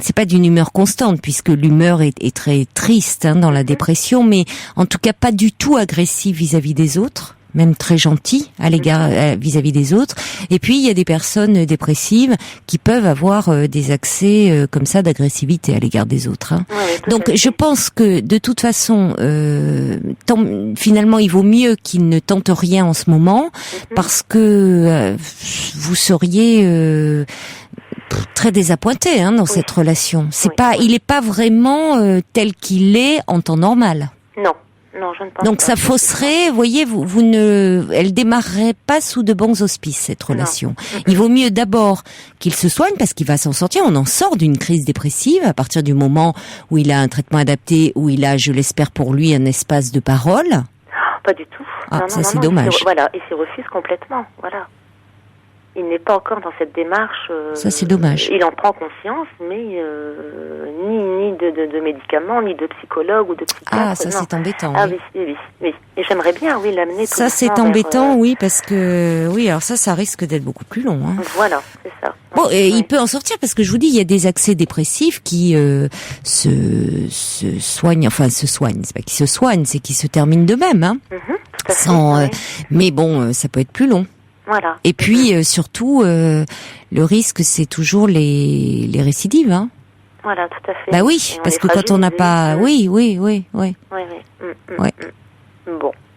c'est pas d'une humeur constante puisque l'humeur est très triste dans la dépression, mais en tout cas pas du tout agressive vis-à-vis des autres, même très gentil à l'égard vis-à-vis des autres. Et puis il y a des personnes dépressives qui peuvent avoir des accès comme ça d'agressivité à l'égard des autres. Donc je pense que de toute façon, finalement, il vaut mieux qu'il ne tente rien en ce moment parce que vous seriez très désappointé dans cette relation. Il est pas vraiment tel qu'il est en temps normal. Non, je ne pense donc pas. Ça fausserait, voyez, elle démarrerait pas sous de bons auspices cette relation. Il vaut mieux d'abord qu'il se soigne parce qu'il va s'en sortir. On en sort d'une crise dépressive à partir du moment où il a un traitement adapté, où il a, je l'espère pour lui, un espace de parole. Pas du tout. C'est dommage. Il se refuse complètement. Voilà. Il n'est pas encore dans cette démarche. Ça, c'est dommage. Il en prend conscience, mais ni de médicaments, ni de psychologue ou de psychiatre. C'est embêtant. Oui. Et j'aimerais bien, l'amener. Ça, c'est embêtant, parce que, alors ça risque d'être beaucoup plus long. Voilà, c'est ça. Bon, et il peut en sortir parce que je vous dis, il y a des accès dépressifs qui se soignent. C'est pas qu'ils se soignent, c'est qu'ils se terminent d'eux-mêmes. Tout à fait, mais bon, ça peut être plus long. Voilà. Et puis surtout, le risque, c'est toujours les récidives. Voilà, tout à fait. Bah oui, parce que quand on n'a pas, oui.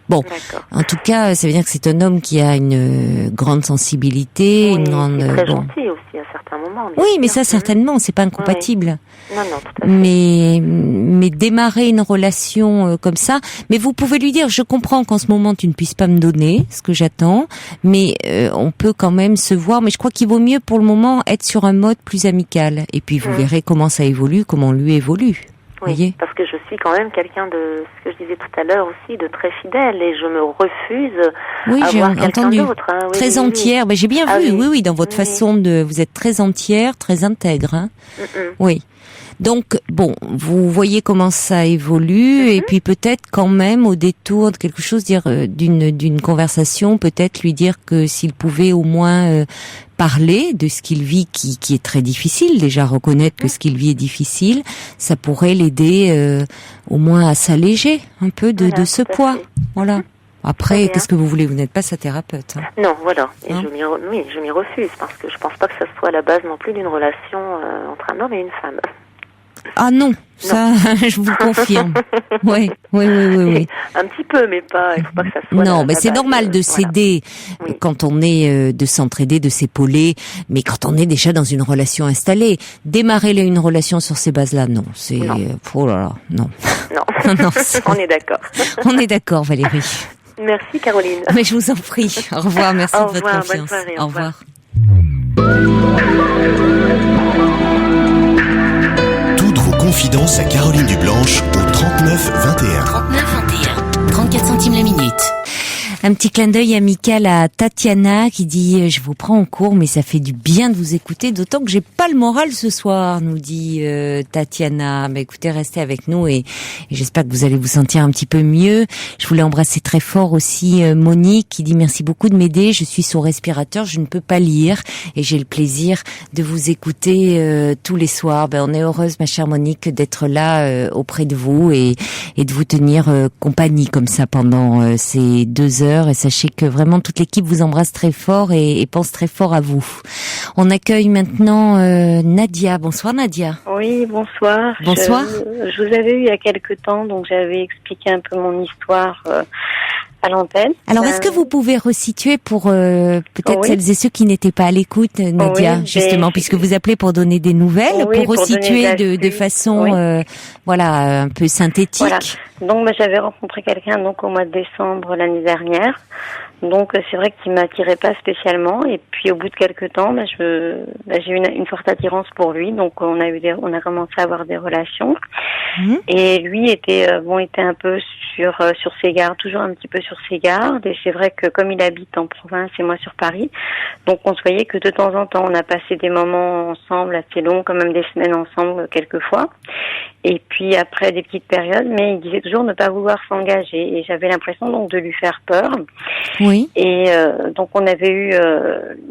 Bon, d'accord. En tout cas, ça veut dire que c'est un homme qui a une grande sensibilité, une grande. Il est très gentil aussi à certains moments. Oui, mais ça certainement, c'est pas incompatible. Non, tout à fait. Mais démarrer une relation comme ça, mais vous pouvez lui dire, je comprends qu'en ce moment tu ne puisses pas me donner ce que j'attends, mais on peut quand même se voir. Mais je crois qu'il vaut mieux pour le moment être sur un mode plus amical. Et puis vous verrez comment ça évolue, comment lui évolue. Oui, parce que je suis quand même quelqu'un de, ce que je disais tout à l'heure aussi, de très fidèle et je me refuse à voir quelqu'un d'autre. Très entière, mais j'ai bien vu, oui, dans votre façon de, vous êtes très entière, très intègre. Oui. Donc, bon, vous voyez comment ça évolue et puis peut-être quand même au détour de quelque chose, dire d'une conversation, peut-être lui dire que s'il pouvait au moins parler de ce qu'il vit qui est très difficile, déjà reconnaître que ce qu'il vit est difficile, ça pourrait l'aider au moins à s'alléger un peu de ce poids. Voilà. Après, qu'est-ce que vous voulez? Vous n'êtes pas sa thérapeute. Non, voilà. Et je m'y refuse parce que je pense pas que ça soit la base non plus d'une relation entre un homme et une femme. Ah non, ça, je vous le confirme. Oui. Un petit peu, mais pas. Il faut pas que ça soit. Non, mais c'est normal de s'aider quand on est, de s'entraider, de s'épauler. Mais quand on est déjà dans une relation installée, démarrer une relation sur ces bases-là, non. C'est oh là là, non. Non, on est d'accord. On est d'accord, Valérie. Merci, Caroline. Mais je vous en prie. Au revoir. Merci de votre confiance. Bonne soirée, au revoir. Confidence à Caroline Dublanche au 39 21. 39 21. 34 centimes la minute. Un petit clin d'œil amical à Tatiana qui dit je vous prends en cours mais ça fait du bien de vous écouter, d'autant que j'ai pas le moral ce soir, nous dit Tatiana. Mais écoutez, restez avec nous et j'espère que vous allez vous sentir un petit peu mieux. Je voulais embrasser très fort aussi Monique qui dit merci beaucoup de m'aider, je suis sous respirateur, je ne peux pas lire et j'ai le plaisir de vous écouter tous les soirs. On est heureuse ma chère Monique d'être là auprès de vous et de vous tenir compagnie comme ça pendant ces 2 heures. Et sachez que vraiment toute l'équipe vous embrasse très fort et pense très fort à vous. On accueille maintenant Nadia. Bonsoir Nadia. Oui, bonsoir. Bonsoir. Je vous avais eu il y a quelque temps, donc j'avais expliqué un peu mon histoire à l'antenne. Alors est-ce que vous pouvez resituer pour peut-être celles et ceux qui n'étaient pas à l'écoute, Nadia, justement, puisque vous appelez pour donner des nouvelles, pour resituer de façon un peu synthétique. Voilà. Donc j'avais rencontré quelqu'un donc au mois de décembre l'année dernière. Donc c'est vrai qu'il m'attirait pas spécialement et puis au bout de quelques temps j'ai eu une forte attirance pour lui, donc on a commencé à avoir des relations. Et lui était un peu sur ses gardes, toujours un petit peu sur ses gardes, et c'est vrai que comme il habite en province et moi sur Paris, donc on se voyait que de temps en temps on a passé des moments ensemble assez longs, quand même des semaines ensemble quelquefois. Et puis après des petites périodes, mais il disait toujours ne pas vouloir s'engager. Et j'avais l'impression donc de lui faire peur. Oui. Et donc on avait eu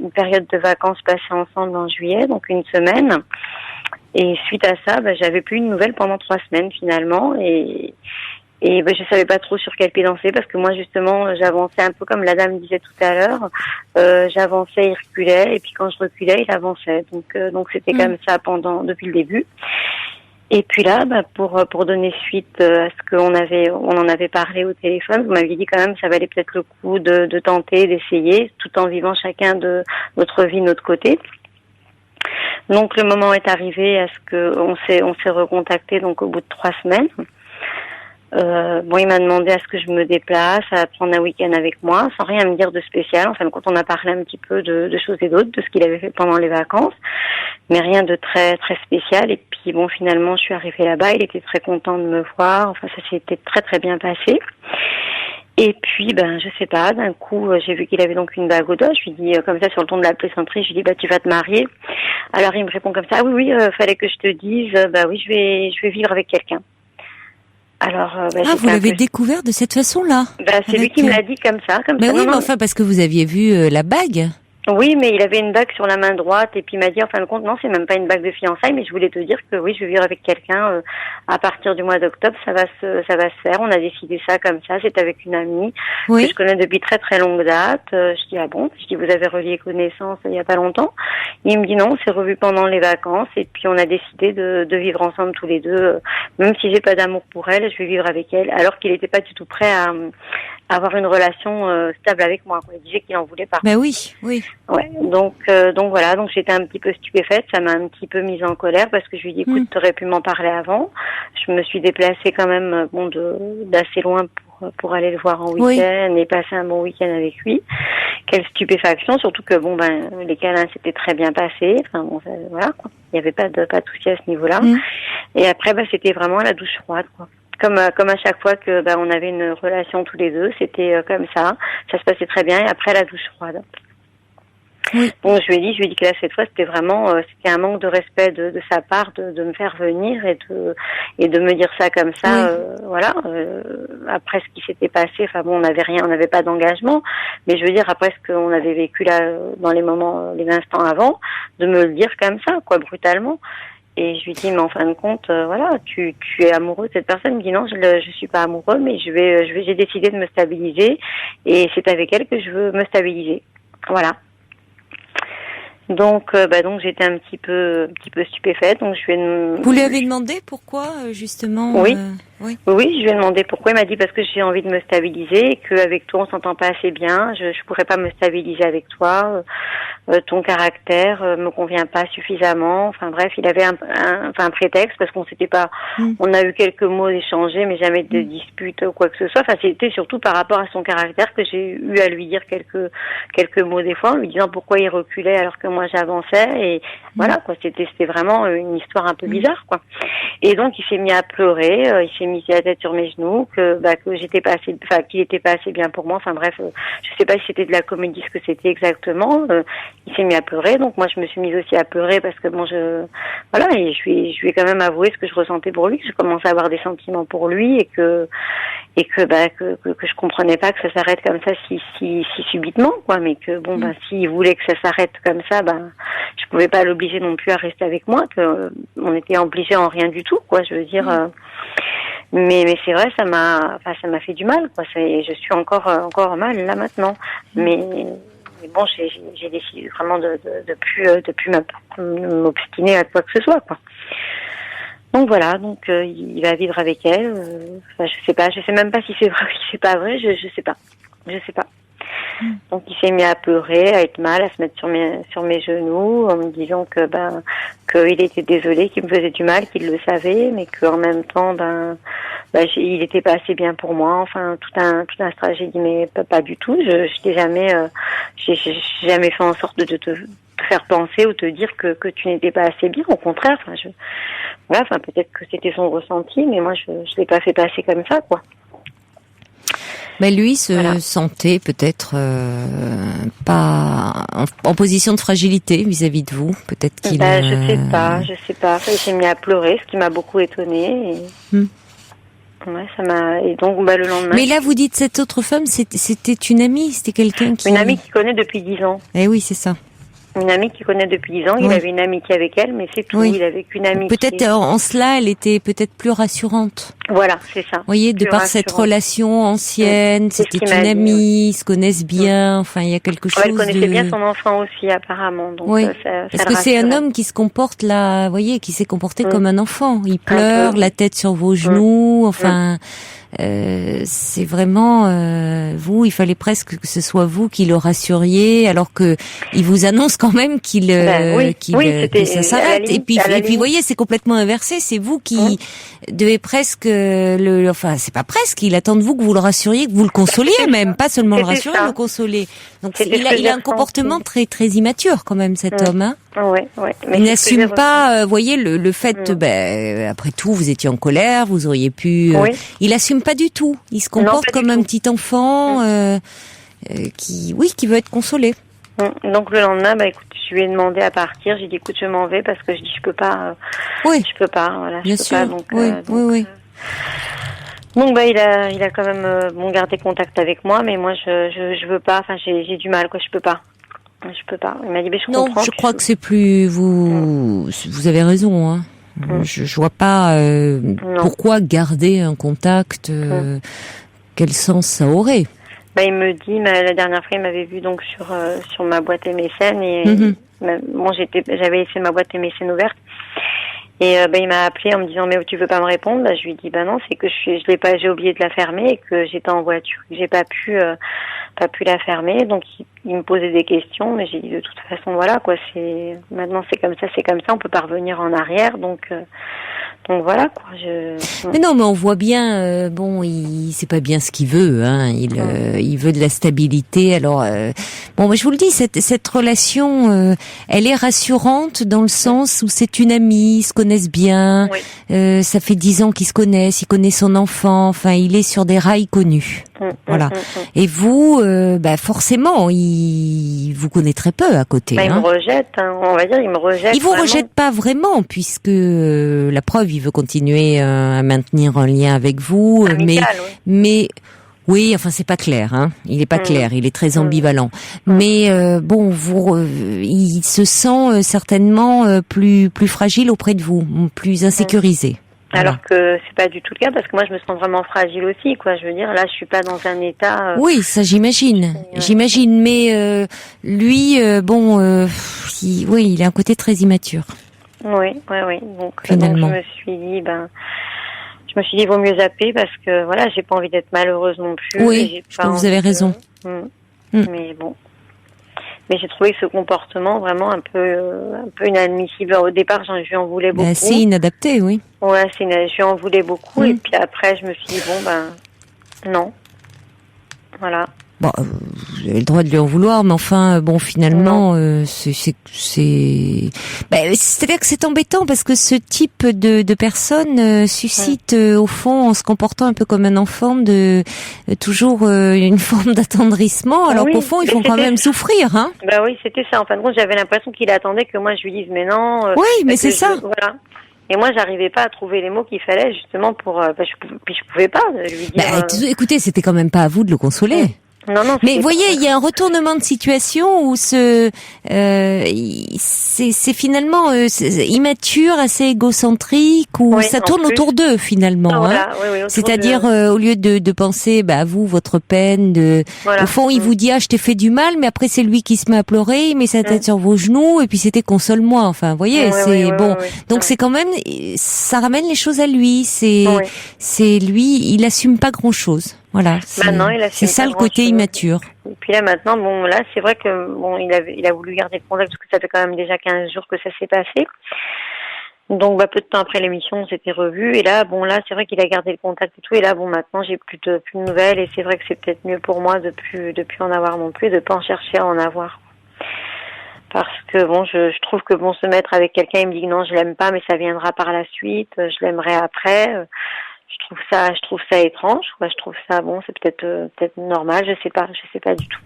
une période de vacances passées ensemble en juillet, donc une semaine. Et suite à ça, j'avais plus de nouvelles pendant 3 semaines finalement. Et je savais pas trop sur quel pied danser parce que moi justement j'avançais un peu comme la dame disait tout à l'heure. J'avançais, il reculait, et puis quand je reculais, il avançait. Donc c'était comme ça depuis le début. Et puis là, pour donner suite à ce qu'on en avait parlé au téléphone, vous m'aviez dit quand même ça valait peut-être le coup de tenter, d'essayer, tout en vivant chacun de notre vie de notre côté. Donc le moment est arrivé à ce que on s'est recontacté donc au bout de 3 semaines. Il m'a demandé à ce que je me déplace, à prendre un week-end avec moi, sans rien me dire de spécial. En fin de compte, on a parlé un petit peu de choses et d'autres, de ce qu'il avait fait pendant les vacances, mais rien de très très spécial. Et puis finalement, je suis arrivée là-bas, il était très content de me voir. Enfin, ça s'était très très bien passé. Et puis, je sais pas, d'un coup, j'ai vu qu'il avait donc une bague au doigt. Je lui dis, comme ça, sur le ton de la plaisanterie, je lui dis, tu vas te marier. Alors, il me répond comme ça, ah oui, fallait que je te dise, oui, je vais vivre avec quelqu'un. Alors, vous l'avez découvert de cette façon-là? C'est lui qui me l'a dit comme ça. Mais oui, mais enfin, parce que vous aviez vu la bague. Oui, mais il avait une bague sur la main droite et puis il m'a dit en fin de compte non, c'est même pas une bague de fiançailles, mais je voulais te dire que oui, je vais vivre avec quelqu'un à partir du mois d'octobre, ça va se faire. On a décidé ça comme ça, c'est avec une amie que je connais depuis très très longue date. Je dis ah bon, je dis vous avez relié connaissance il y a pas longtemps. Il me dit non, on s'est revu pendant les vacances et puis on a décidé de vivre ensemble tous les deux. Même si j'ai pas d'amour pour elle, je vais vivre avec elle, alors qu'il était pas du tout prêt à avoir une relation stable avec moi. Il disait qu'il en voulait pas. Oui. Ouais, donc voilà, donc j'étais un petit peu stupéfaite, ça m'a un petit peu mise en colère parce que je lui ai dit écoute, t'aurais pu m'en parler avant. Je me suis déplacée quand même d'assez loin pour aller le voir en week-end et passer un bon week-end avec lui. Quelle stupéfaction, surtout que les câlins s'étaient très bien passés. Enfin voilà quoi. Il n'y avait pas de souci à ce niveau-là. Et après c'était vraiment la douche froide quoi. Comme à chaque fois que on avait une relation tous les deux, c'était comme ça se passait très bien et après la douche froide. Bon, je lui ai dit que là cette fois c'était un manque de respect de sa part de me faire venir et de me dire ça comme ça après ce qui s'était passé. Enfin on n'avait pas d'engagement, mais je veux dire après ce qu'on avait vécu là dans les instants avant, de me le dire comme ça quoi, brutalement. Et je lui dis mais en fin de compte tu es amoureux de cette personne. Il me dit non, je suis pas amoureux, mais j'ai décidé de me stabiliser et c'est avec elle que je veux me stabiliser. Voilà. Donc j'étais un petit peu stupéfaite. Donc Vous lui avez demandé pourquoi justement? Oui, je lui ai demandé pourquoi. Il m'a dit parce que j'ai envie de me stabiliser et qu'avec toi on s'entend pas assez bien. Je pourrais pas me stabiliser avec toi. Ton caractère me convient pas suffisamment. Enfin bref, il avait un prétexte parce qu'on s'était pas. On a eu quelques mots échangés, mais jamais de dispute ou quoi que ce soit. Enfin c'était surtout par rapport à son caractère que j'ai eu à lui dire quelques mots des fois en lui disant pourquoi il reculait alors que moi j'avançais et voilà quoi. C'était vraiment une histoire un peu bizarre quoi. Et donc il s'est mis à pleurer, il s'est mis la tête sur mes genoux, que j'étais pas assez, enfin qu'il était pas assez bien pour moi. Enfin bref, je sais pas si c'était de la comédie, ce que c'était exactement. Il s'est mis à pleurer, donc moi je me suis mise aussi à pleurer parce que bon voilà, et je lui ai quand même avoué ce que je ressentais pour lui, que je commençais à avoir des sentiments pour lui et que je comprenais pas que ça s'arrête comme ça si subitement, quoi, mais que bon s'il voulait que ça s'arrête comme ça, je pouvais pas l'obliger non plus à rester avec moi, que on était obligés en rien du tout, quoi, je veux dire. Mais c'est vrai, ça m'a fait du mal, quoi. Je suis encore mal là maintenant. Mais bon, j'ai décidé vraiment de plus m'obstiner à quoi que ce soit, quoi. Donc voilà, il va vivre avec elle. Je sais même pas si c'est vrai ou si c'est pas vrai. Je sais pas. Donc il s'est mis à pleurer, à être mal, à se mettre sur mes genoux, en me disant qu'il était désolé, qu'il me faisait du mal, qu'il le savait, mais qu'en même temps il était pas assez bien pour moi. Enfin tout un stress. J'ai dit mais pas du tout. Je t'ai jamais j'ai jamais fait en sorte de te faire penser ou te dire que tu n'étais pas assez bien. Au contraire, peut-être que c'était son ressenti, mais moi je l'ai pas fait passer comme ça, quoi. Mais lui se sentait peut-être pas en position de fragilité vis-à-vis de vous. Peut-être qu'il. Je sais pas. Il s'est mis à pleurer, ce qui m'a beaucoup étonnée. Ouais, ça m'a. Et donc, le lendemain. Mais là, vous dites cette autre femme, c'était une amie, c'était quelqu'un qui. Une amie qu'il connaît depuis 10 ans. Eh oui, c'est ça. Une amie qu'il connaît depuis 10 ans. Il avait une amitié avec elle, mais c'est tout. Oui. Il avait qu'une amie. Peut-être en cela, elle était peut-être plus rassurante. Voilà, c'est ça. Vous voyez, de par cette relation ancienne, c'était une amie, ils se connaissent bien. Enfin, il y a quelque chose. Elle connaissait bien son enfant aussi, apparemment. Donc, parce que c'est un homme qui se comporte là, vous voyez, qui s'est comporté comme un enfant. Il pleure, la tête sur vos genoux. Enfin. C'est vraiment vous, il fallait presque que ce soit vous qui le rassuriez, alors que il vous annonce quand même que ça s'arrête. Et puis vous voyez, c'est complètement inversé. C'est vous qui devez presque c'est pas presque. Il attend de vous que vous le rassuriez, que vous le consoliez même, pas seulement le rassurer, le consoler. Donc il a un comportement très très immature quand même, cet homme. Hein. Ouais. Mais il n'assume pas, voyez, le fait, après tout, vous étiez en colère, vous auriez pu. Il assume pas du tout. Il se comporte comme un petit enfant qui veut être consolé. Donc le lendemain, écoute, je lui ai demandé à partir. J'ai dit, écoute, je m'en vais parce que je dis, je peux pas. Je peux pas. Voilà, bien sûr. Pas, oui. Donc il a quand même gardé contact avec moi, mais moi je veux pas. Enfin, j'ai du mal, quoi. Je peux pas. Il m'a dit, je comprends. Non, je crois que c'est plus vous avez raison, hein. Je vois pas pourquoi garder un contact. Quel sens ça aurait? Il me dit, la dernière fois, il m'avait vu donc sur ma boîte MSN et j'avais laissé ma boîte MSN ouverte. Et il m'a appelé en me disant, mais tu veux pas me répondre? Je lui ai dit, non, c'est que j'ai oublié de la fermer et que j'étais en voiture, que j'ai pas pu la fermer. Donc il me posait des questions, mais j'ai dit, de toute façon, voilà, quoi, maintenant c'est comme ça, on peut pas revenir en arrière, donc voilà, quoi. Mais non, mais on voit bien, il sait pas bien ce qu'il veut, hein. Il veut de la stabilité. Alors, moi je vous le dis, cette relation, elle est rassurante dans le sens où c'est une amie, ils se connaissent bien. Ça fait 10 ans qu'ils se connaissent, il connaît son enfant. Enfin, il est sur des rails connus. Voilà. Et vous, forcément, il vous connaît très peu à côté. Il me rejette, hein, on va dire, il me rejette. Il vous rejette pas vraiment, puisque la preuve, il veut continuer à maintenir un lien avec vous, amical, mais oui, enfin c'est pas clair, hein. Il est pas clair, il est très ambivalent. Mais il se sent certainement plus fragile auprès de vous, plus insécurisé. Voilà. Alors que c'est pas du tout le cas, parce que moi je me sens vraiment fragile aussi, quoi. Je veux dire, là je suis pas dans un état. Oui, ça j'imagine, mais lui, il a un côté très immature. Oui. Donc je me suis dit, il vaut mieux zapper parce que voilà, j'ai pas envie d'être malheureuse non plus. Oui, vous avez raison. Mais bon. Mais j'ai trouvé ce comportement vraiment un peu inadmissible. Au départ, je lui en voulais beaucoup. C'est inadapté, oui. Ouais, je lui en voulais beaucoup. Et puis après, je me suis dit, non. Voilà. Bon, vous avez le droit de lui en vouloir, mais enfin, bon, finalement, c'est-à-dire que c'est embêtant parce que ce type de personne suscite, au fond, en se comportant un peu comme un enfant, toujours une forme d'attendrissement, alors qu'au fond, ils font quand même souffrir, hein. Bah oui, c'était ça. En fin de compte, j'avais l'impression qu'il attendait que moi je lui dise, mais non. Oui, mais c'est ça. Voilà. Et moi, j'arrivais pas à trouver les mots qu'il fallait justement pour. Je pouvais pas lui dire. Écoutez, c'était quand même pas à vous de le consoler. Non. Mais vous voyez, il y a un retournement de situation où c'est finalement immature, assez égocentrique, où ça tourne autour d'eux finalement. Voilà, c'est-à-dire au lieu de penser à vous, votre peine, au fond, il vous dit je t'ai fait du mal, mais après c'est lui qui se met à pleurer, il met sa tête sur vos genoux et puis c'était console-moi. Enfin, vous voyez, Donc c'est quand même, ça ramène les choses à lui. C'est lui, il assume pas grand-chose. Voilà, c'est ça le côté immature. Et puis là maintenant, c'est vrai que il a voulu garder le contact parce que ça fait quand même déjà 15 jours que ça s'est passé. Donc peu de temps après l'émission, on s'était revus et là c'est vrai qu'il a gardé le contact et tout et là maintenant j'ai plus de nouvelles et c'est vrai que c'est peut-être mieux pour moi de plus en avoir non plus, de pas en chercher à en avoir. Parce que je trouve que se mettre avec quelqu'un, il me dit que non, je l'aime pas, mais ça viendra par la suite, je l'aimerai après. Je trouve ça étrange. Je trouve ça c'est peut-être normal. Je sais pas du tout.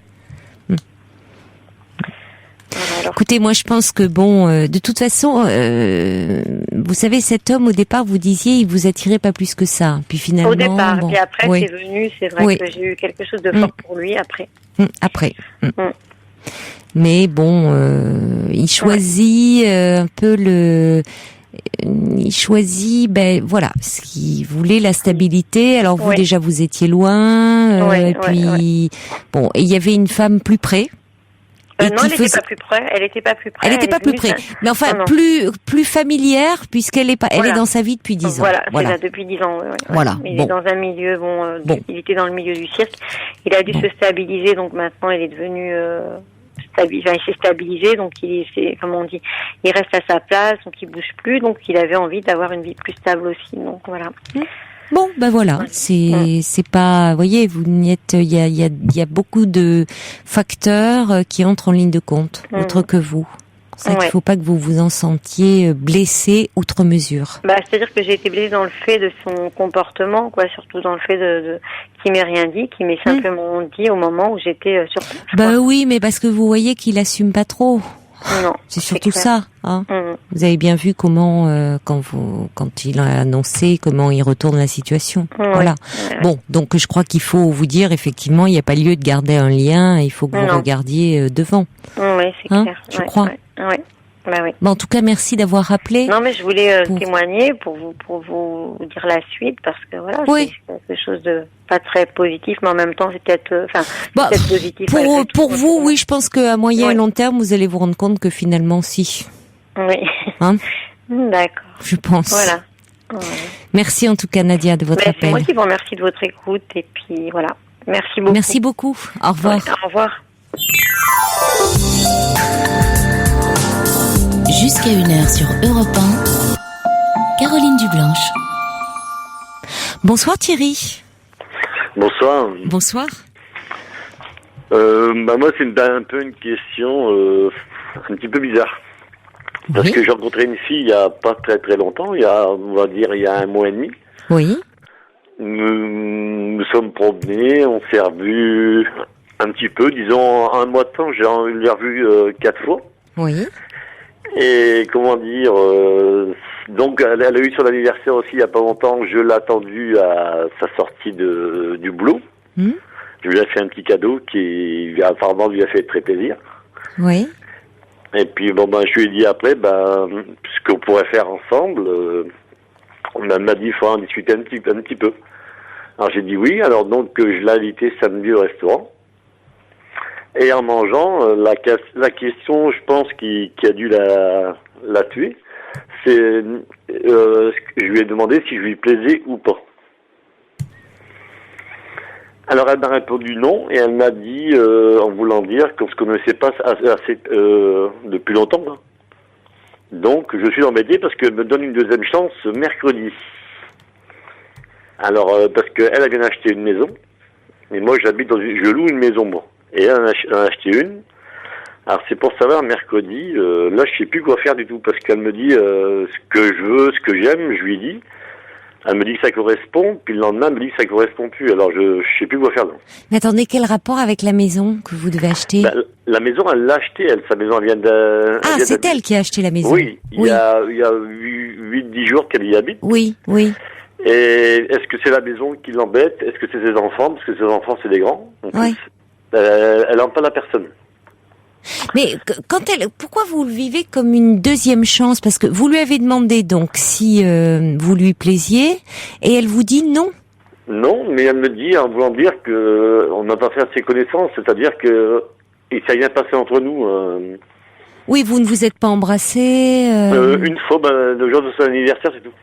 Voilà, écoutez, moi je pense que de toute façon, vous savez, cet homme au départ, vous disiez, il vous attirait pas plus que ça. Puis finalement, au départ, puis après c'est venu. C'est vrai que j'ai eu quelque chose de fort pour lui après. Mais il choisit un peu il choisit, ce qu'il voulait, la stabilité. Alors vous déjà vous étiez loin, et puis et il y avait une femme plus près. Non, elle n'était pas plus près. Elle n'était pas plus près. Elle n'était pas plus près. Mais enfin, plus familière, puisqu'elle est dans sa vie depuis 10 ans. Voilà. C'est ça, depuis 10 ans, Voilà. Il est dans un milieu, il était dans le milieu du cirque. Il a dû se stabiliser, donc maintenant il est devenu, il s'est stabilisé, donc comme on dit, il reste à sa place, donc il bouge plus, donc il avait envie d'avoir une vie plus stable aussi, donc voilà. Bon, c'est pas, vous voyez, il y a beaucoup de facteurs qui entrent en ligne de compte, autre que vous. C'est ça qu'il faut pas que vous vous en sentiez blessé outre mesure. C'est-à-dire que j'ai été blessée dans le fait de son comportement, surtout dans le fait qu'il m'ait rien dit, qu'il m'ait simplement dit au moment où j'étais sur place. Oui, mais parce que vous voyez qu'il assume pas trop. Non, c'est surtout ça. Vous avez bien vu comment, quand il a annoncé, comment il retourne la situation. Voilà. Donc je crois qu'il faut vous dire, effectivement, il n'y a pas lieu de garder un lien. Il faut que vous regardiez devant. Oui, c'est clair. Je crois. Oui. En tout cas, merci d'avoir rappelé. Non, mais je voulais témoigner pour vous dire la suite parce que c'est quelque chose de pas très positif, mais en même temps c'est peut-être, peut-être positif. Pour vous, oui, je pense qu'à moyen et long terme, vous allez vous rendre compte que finalement, si. Oui. D'accord. Je pense. Voilà. Merci en tout cas, Nadia, de votre appel. C'est moi qui vous remercie de votre écoute et puis voilà. Merci beaucoup. Merci beaucoup. Au revoir. Au revoir. Jusqu'à 1h sur Europe 1, Caroline Dublanche. Bonsoir Thierry. Bonsoir. Bonsoir. Moi c'est un peu une question un petit peu bizarre. Parce que j'ai rencontré une fille il y a pas très très longtemps, il y a 1 mois et demi. Oui. Nous sommes promenés, on s'est revus un petit peu, disons 1 mois de temps, je l'ai revue 4 fois. Oui. Et comment dire, donc elle a eu son anniversaire aussi il y a pas longtemps, je l'ai attendue à sa sortie du boulot. Je lui ai fait un petit cadeau qui apparemment lui a fait très plaisir. Oui. Et puis je lui ai dit après, ce qu'on pourrait faire ensemble, elle m'a dit il faut en discuter un petit peu. Alors j'ai dit oui, alors donc je l'ai invité samedi au restaurant. Et en mangeant, la question, je pense, qui a dû la tuer, c'est je lui ai demandé si je lui plaisais ou pas. Alors elle m'a répondu non, et elle m'a dit, en voulant dire qu'on se connaissait pas assez depuis longtemps. Hein. Donc je suis embêté parce qu'elle me donne une deuxième chance mercredi. Alors parce qu'elle vient d'acheter une maison. Et moi, je loue une maison, moi. Et elle en a acheté une. Alors, c'est pour savoir, mercredi, là, je sais plus quoi faire du tout, parce qu'elle me dit ce que je veux, ce que j'aime, je lui dis. Elle me dit que ça correspond, puis le lendemain, elle me dit que ça correspond plus. Alors, je sais plus quoi faire, là. Mais attendez, quel rapport avec la maison que vous devez acheter? La maison, elle l'a achetée, sa maison, elle vient de... Ah, c'est elle qui a acheté la maison. Oui, il y a 8-10 jours qu'elle y habite. Oui, oui. Et est-ce que c'est la maison qui l'embête? Est-ce que c'est ses enfants? Parce que ses enfants, c'est des grands. Oui. Elle n'en parle à personne. Mais pourquoi vous le vivez comme une deuxième chance? Parce que vous lui avez demandé donc si vous lui plaisiez, et elle vous dit non. Non, mais elle me dit en voulant dire que on n'a pas fait assez connaissance, c'est-à-dire que il s'est rien passé entre nous. Oui, vous ne vous êtes pas embrassés. Une fois, le jour de son anniversaire, c'est tout.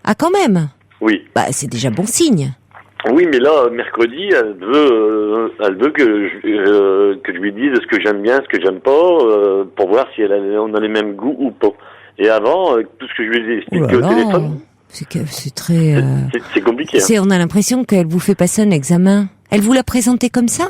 Ah, quand même. Oui. Bah, c'est déjà bon signe. Oui, mais là, mercredi, elle veut que je lui dise ce que j'aime bien, ce que j'aime pas, pour voir si on a les mêmes goûts ou pas. Et avant, tout ce que je lui ai expliqué au téléphone, c'est très. C'est compliqué. Hein. On a l'impression qu'elle vous fait passer un examen. Elle vous l'a présenté comme ça?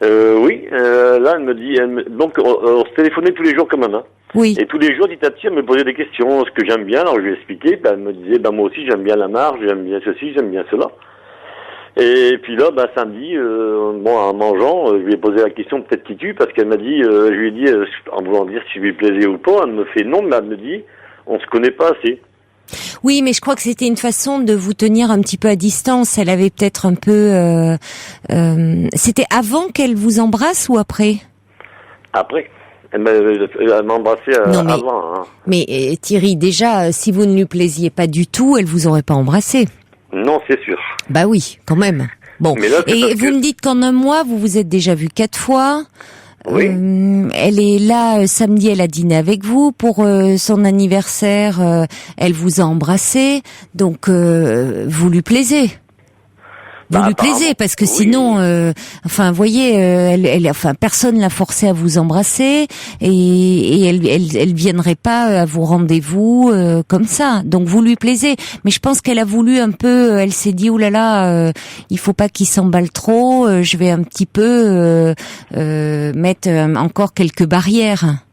Oui. Là, elle me dit, donc on se téléphonait tous les jours quand même. Hein. Oui. Et tous les jours, petit à petit, elle me posait des questions, ce que j'aime bien. Alors je lui ai expliqué. Elle me disait, moi aussi j'aime bien la marge, j'aime bien ceci, j'aime bien cela. Et puis là, samedi, en mangeant, je lui ai posé la question peut-être qui tue, parce qu'elle m'a dit, je lui ai dit, en voulant dire si je lui plaisais ou pas, elle me fait non, mais elle me dit, on se connaît pas assez. Oui, mais je crois que c'était une façon de vous tenir un petit peu à distance. Elle avait peut-être un peu... c'était avant qu'elle vous embrasse ou après? Après. Elle m'a embrassé avant. Hein. Mais Thierry, déjà, si vous ne lui plaisiez pas du tout, elle vous aurait pas embrassé. Non, c'est sûr. Bah oui, quand même. Bon. Mais là, et vous me dites qu'en un mois, vous vous êtes déjà vu 4 fois. Oui. Elle est là samedi, elle a dîné avec vous pour son anniversaire. Elle vous a embrassé, donc vous lui plaisez. Vous lui plaisez parce que sinon, vous voyez, personne l'a forcé à vous embrasser et elle viendrait pas à vos rendez-vous comme ça. Donc vous lui plaisez. Mais je pense qu'elle a voulu un peu. Elle s'est dit il faut pas qu'il s'emballe trop. Je vais un petit peu mettre encore quelques barrières.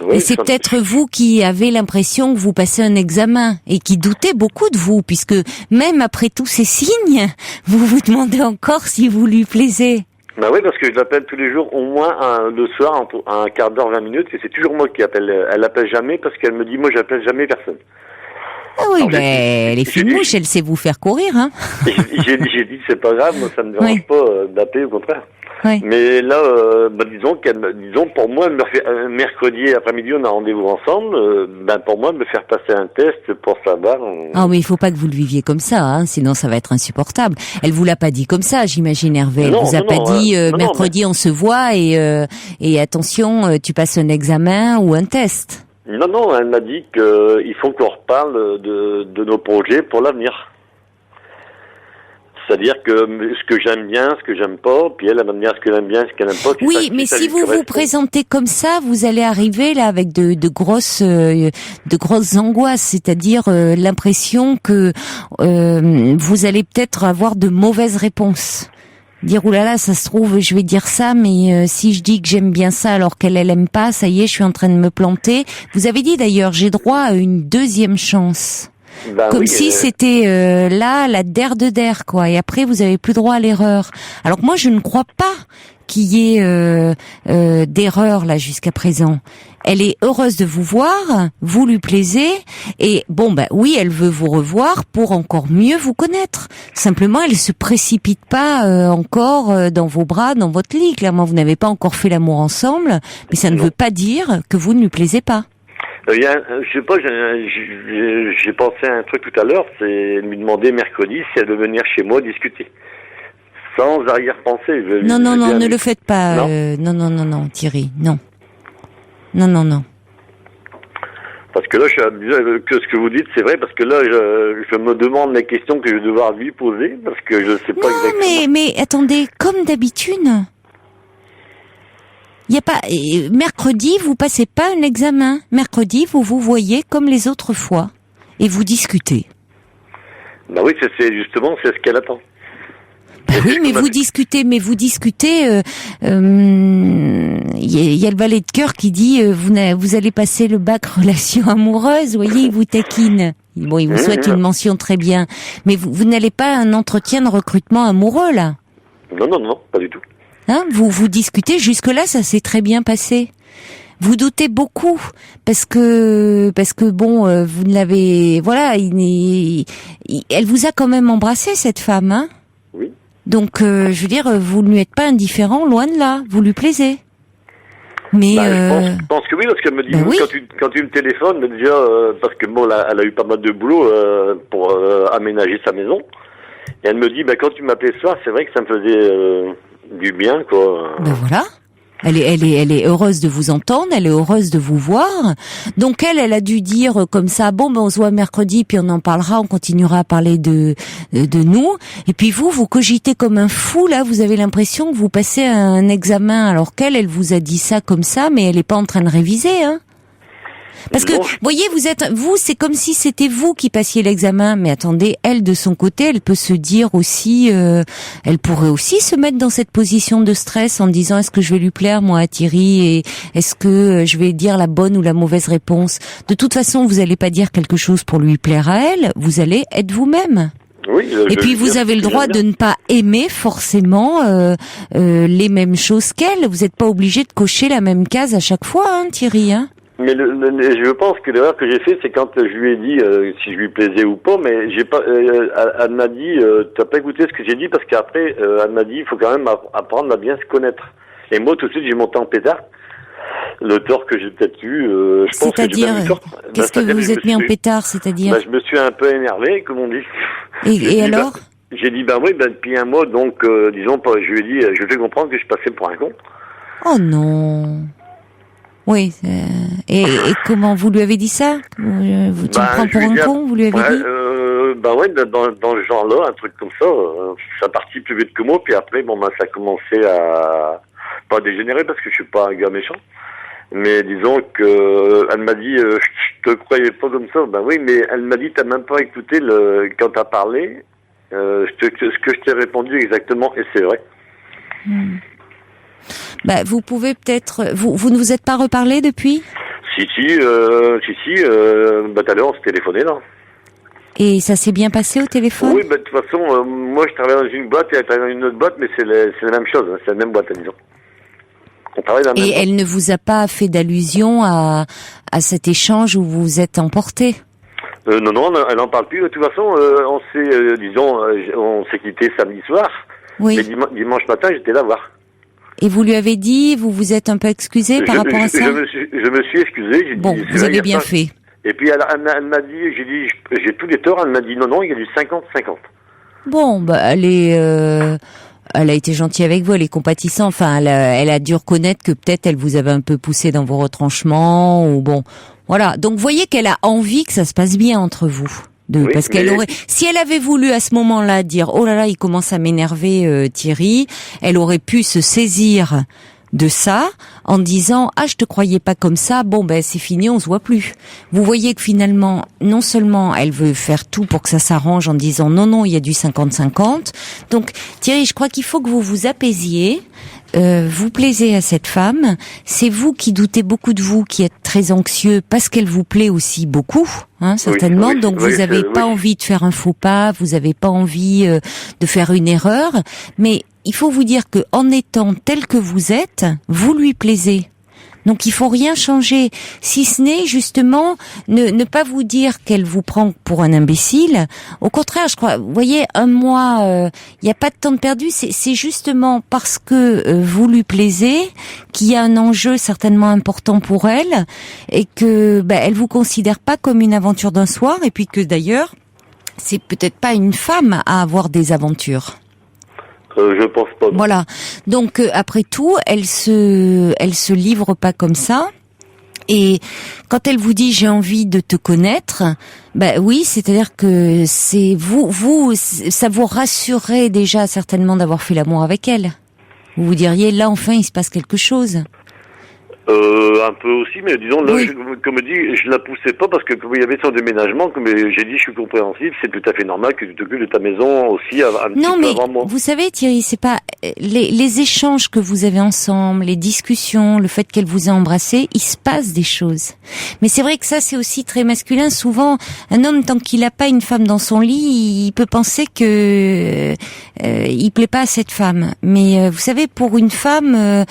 Oui, et c'est peut-être vous qui avez l'impression que vous passez un examen et qui doutez beaucoup de vous, puisque même après tous ces signes, vous vous demandez encore si vous lui plaisez. Bah oui, parce que je l'appelle tous les jours, au moins le soir, un quart d'heure, 20 minutes, et c'est toujours moi qui appelle. Elle l'appelle jamais parce qu'elle me dit, moi j'appelle jamais personne. Ah oui, elle est fine mouche, elle sait vous faire courir, hein. J'ai dit, c'est pas grave, moi ça me dérange pas d'appeler, au contraire. Oui. Mais là, disons pour moi, mercredi après-midi, on a rendez-vous ensemble. Pour moi, me faire passer un test pour savoir. Ah mais il faut pas que vous le viviez comme ça, hein, sinon ça va être insupportable. Elle vous l'a pas dit comme ça, j'imagine, Hervé. Elle vous a pas dit mercredi on se voit et attention, tu passes un examen ou un test. Non, elle m'a dit qu'il faut qu'on reparle de nos projets pour l'avenir. C'est-à-dire que ce que j'aime bien, ce que j'aime pas, puis elle va me dire ce qu'elle aime bien, ce qu'elle aime pas. Oui, mais si vous vous présentez comme ça, vous allez arriver là avec de grosses angoisses, c'est-à-dire l'impression que vous allez peut-être avoir de mauvaises réponses. Dire oulala, ça se trouve, je vais dire ça, mais si je dis que j'aime bien ça alors qu'elle aime pas, ça y est, je suis en train de me planter. Vous avez dit d'ailleurs, j'ai droit à une deuxième chance. Comme si c'était là la der de der, quoi. Et après, vous avez plus droit à l'erreur. Alors que moi, je ne crois pas qu'il y ait d'erreur là jusqu'à présent. Elle est heureuse de vous voir, vous lui plaisez, et oui, elle veut vous revoir pour encore mieux vous connaître. Simplement, elle se précipite pas encore dans vos bras, dans votre lit. Clairement, vous n'avez pas encore fait l'amour ensemble, mais ça ne veut pas dire que vous ne lui plaisez pas. Je sais pas, j'ai pensé à un truc tout à l'heure, c'est lui demander mercredi si elle veut venir chez moi discuter. Sans arrière-pensée. Non, ne le faites pas. Non, Thierry, non. Non. Parce que là, que ce que vous dites, c'est vrai, parce que là, je me demande les questions que je vais devoir lui poser, parce que je sais pas exactement. Non, mais attendez, comme d'habitude. Il y a pas mercredi, vous passez pas un examen. Mercredi, vous vous voyez comme les autres fois et vous discutez. Oui, c'est justement ce qu'elle attend. Oui, mais vous discutez, il y a le valet de cœur qui dit, vous allez passer le bac relation amoureuse, vous voyez, il vous taquine. Bon, il vous souhaite une mention très bien. Mais vous n'allez pas à un entretien de recrutement amoureux, là? Non, pas du tout. Hein, vous discutez, jusque-là, ça s'est très bien passé. Vous doutez beaucoup parce que bon, vous ne l'avez, voilà, elle vous a quand même embrassé, cette femme, hein. Oui. Donc je veux dire, vous ne lui êtes pas indifférent, loin de là, vous lui plaisez. Mais je pense que oui, parce qu'elle me dit, oui. quand tu me téléphones, déjà, parce que bon, elle a eu pas mal de boulot pour aménager sa maison, et elle me dit, quand tu m'appelais ce soir, c'est vrai que ça me faisait du bien, quoi. Ben voilà. Elle est heureuse de vous entendre, elle est heureuse de vous voir. Donc elle a dû dire comme ça, bon, on se voit mercredi, puis on en parlera, on continuera à parler de nous. Et puis vous cogitez comme un fou, là, vous avez l'impression que vous passez un examen, alors qu'elle vous a dit ça comme ça, mais elle est pas en train de réviser, hein. Parce que, voyez, vous, c'est comme si c'était vous qui passiez l'examen. Mais attendez, elle, de son côté, elle peut se dire aussi, elle pourrait aussi se mettre dans cette position de stress en disant, est-ce que je vais lui plaire, moi, à Thierry, et est-ce que je vais dire la bonne ou la mauvaise réponse? De toute façon, vous allez pas dire quelque chose pour lui plaire à elle, vous allez être vous-même. Oui, et puis vous avez le droit de ne pas aimer forcément les mêmes choses qu'elle. Vous n'êtes pas obligé de cocher la même case à chaque fois, hein, Thierry, hein. Mais je pense que l'erreur que j'ai fait, c'est quand je lui ai dit si je lui plaisais ou pas, mais j'ai pas. Elle m'a dit, t'as pas écouté ce que j'ai dit, parce qu'après, elle m'a dit, il faut quand même apprendre à bien se connaître. Et moi, tout de suite, j'ai monté en pétard. Le tort que j'ai peut-être eu, je pense que j'ai pas eu tort. Qu'est-ce que vous vous êtes mis en pétard, c'est-à-dire? Je me suis un peu énervé, comme on dit. Et alors? J'ai dit, oui, depuis un mois, donc, disons, je lui ai dit, je lui ai fait comprendre que je passais pour un con. Oh non. Oui. Et comment vous lui avez dit ça? Tu me prends pour un con, vous lui avez dit? Dans le genre-là, un truc comme ça, ça partit plus vite que moi, puis après, ça a commencé à pas dégénérer parce que je suis pas un gars méchant. Mais disons que elle m'a dit, je te croyais pas comme ça. Oui, mais elle m'a dit, t'as même pas écouté quand t'as parlé, ce que je t'ai répondu exactement, et c'est vrai. Vous pouvez peut-être, vous ne vous êtes pas reparlé depuis? Si, tout à l'heure on s'est téléphoné là. Et ça s'est bien passé au téléphone? Oui, de toute façon, moi je travaille dans une boîte et elle travaille dans une autre boîte, mais c'est la même chose, hein, c'est la même boîte, disons. On travaille dans la même boîte. Elle ne vous a pas fait d'allusion à cet échange où vous vous êtes emporté? Non, elle en parle plus. De toute façon, on s'est quitté samedi soir. Oui. Mais dimanche matin, j'étais là voir. Et vous lui avez dit, vous vous êtes un peu excusé par rapport à ça? Je me suis excusé. J'ai dit, vous avez bien fait. Et puis elle m'a dit, j'ai dit, j'ai tous les torts. Elle m'a dit, non, il y a du 50-50. Bon, elle a été gentille avec vous, elle est compatissante. Enfin, elle a dû reconnaître que peut-être elle vous avait un peu poussé dans vos retranchements, ou bon, voilà. Donc, vous voyez qu'elle a envie que ça se passe bien entre vous. Parce qu'elle aurait, si elle avait voulu à ce moment-là dire, oh là là, il commence à m'énerver, Thierry, elle aurait pu se saisir de ça en disant, je te croyais pas comme ça, c'est fini, on se voit plus. Vous voyez que finalement, non seulement elle veut faire tout pour que ça s'arrange en disant non, il y a du 50-50. Donc Thierry, je crois qu'il faut que vous vous apaisiez. Vous plaisez à cette femme, c'est vous qui doutez beaucoup de vous, qui êtes très anxieux parce qu'elle vous plaît aussi beaucoup, certainement. Oui, donc vous n'avez pas envie de faire un faux pas, vous n'avez pas envie de faire une erreur, mais il faut vous dire que en étant tel que vous êtes, vous lui plaisez. Donc il faut rien changer, si ce n'est justement ne pas vous dire qu'elle vous prend pour un imbécile. Au contraire, je crois, vous voyez, un mois, il n'y a pas de temps de perdu. C'est justement parce que vous lui plaisez qu'il y a un enjeu certainement important pour elle et que elle vous considère pas comme une aventure d'un soir, et puis que d'ailleurs c'est peut-être pas une femme à avoir des aventures. Je pense pas. Non. Voilà. Donc après tout, elle se livre pas comme ça. Et quand elle vous dit j'ai envie de te connaître, oui, c'est-à-dire que c'est vous, ça vous rassurerait déjà certainement d'avoir fait l'amour avec elle. Vous vous diriez là enfin il se passe quelque chose. Un peu aussi, mais disons, là, Oui. comme dit, je la poussais pas parce que comme il y avait son déménagement, comme j'ai dit, je suis compréhensible, c'est tout à fait normal que tu t'occupes de ta maison aussi un petit Non, peu mais avant moi. vous savez, Thierry, c'est pas les échanges que vous avez ensemble, les discussions, le fait qu'elle vous ait embrassé, il se passe des choses. Mais c'est vrai que ça, c'est aussi très masculin. Souvent, un homme, tant qu'il n'a pas une femme dans son lit, il peut penser que il plaît pas à cette femme. Mais vous savez, pour une femme,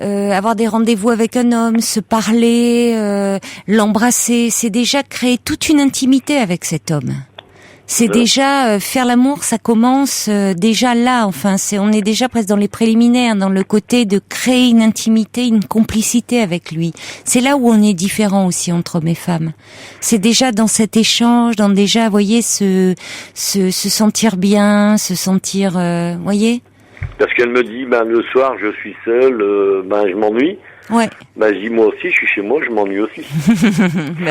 avoir des rendez-vous avec un homme, se parler, l'embrasser, c'est déjà créer toute une intimité avec cet homme. C'est déjà faire l'amour, ça commence déjà là. Enfin, on est déjà presque dans les préliminaires, dans le côté de créer une intimité, une complicité avec lui. C'est là où on est différent aussi entre hommes et femmes. C'est déjà dans cet échange, dans déjà, vous voyez, se sentir bien, se sentir, voyez. Parce qu'elle me dit, le soir, je suis seule, je m'ennuie. Ouais. Je dis, moi aussi, je suis chez moi, je m'ennuie aussi.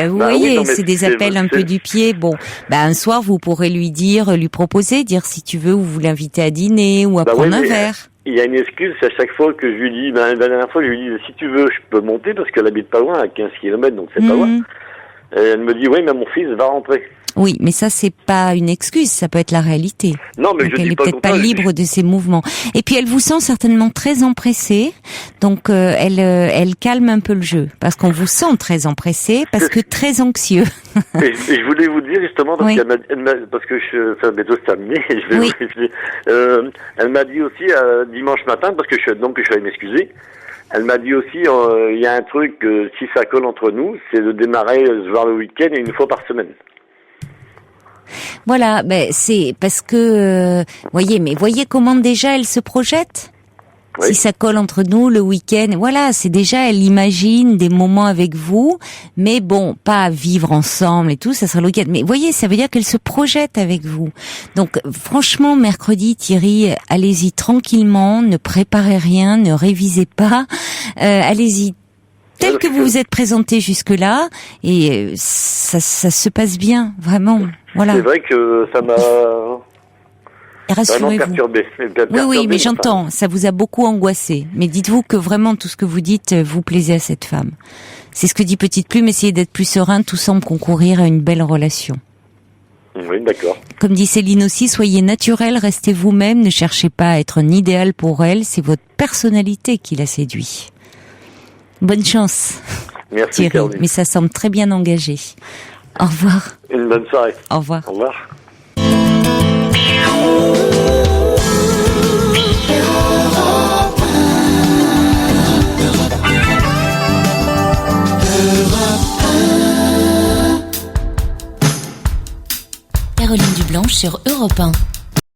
Vous voyez, oui, non, mais c'est des appels un peu du pied. Bon, un soir, vous pourrez lui proposer, dire si tu veux, ou vous l'inviter à dîner, ou à prendre un verre. Il y a une excuse, c'est à chaque fois que je lui dis, la dernière fois, je lui dis, si tu veux, je peux monter, parce qu'elle habite pas loin, à 15 km, donc c'est pas loin. Et elle me dit, oui, mais mon fils va rentrer. Oui, mais ça, c'est pas une excuse, ça peut être la réalité. Non, mais donc je elle dis est pas peut-être pas libre de ses mouvements. Et puis elle vous sent certainement très empressée, donc elle calme un peu le jeu, parce qu'on vous sent très empressé, parce que très anxieux. et je voulais vous dire justement, parce qu'elle parce que ça va bientôt se terminer, elle m'a dit aussi dimanche matin, parce que je suis allé m'excuser. Elle m'a dit aussi, il y a un truc, si ça colle entre nous, c'est de démarrer se voir le week-end et une fois par semaine. Voilà, c'est parce que, voyez comment déjà elle se projette. Oui. Si ça colle entre nous le week-end, voilà, c'est déjà, elle imagine des moments avec vous, mais bon, pas vivre ensemble et tout, ça sera le week-end. Mais voyez, ça veut dire qu'elle se projette avec vous. Donc, franchement, mercredi, Thierry, allez-y tranquillement, ne préparez rien, ne révisez pas, allez-y tel que vous vous êtes présenté jusque-là, et ça se passe bien, vraiment. Voilà. C'est vrai que ça m'a vraiment perturbé. Oui, mais j'entends, ça vous a beaucoup angoissé. Mais dites-vous que vraiment tout ce que vous dites vous plaisait à cette femme. C'est ce que dit Petite Plume, essayez d'être plus serein, tout semble concourir à une belle relation. Oui, d'accord. Comme dit Céline aussi, soyez naturel, restez vous-même, ne cherchez pas à être un idéal pour elle, c'est votre personnalité qui la séduit. Bonne chance. Merci Thierry, Caroline. mais ça semble très bien engagé. Au revoir. Une bonne soirée. Au revoir. Au revoir. Caroline Dublanche sur Europe 1.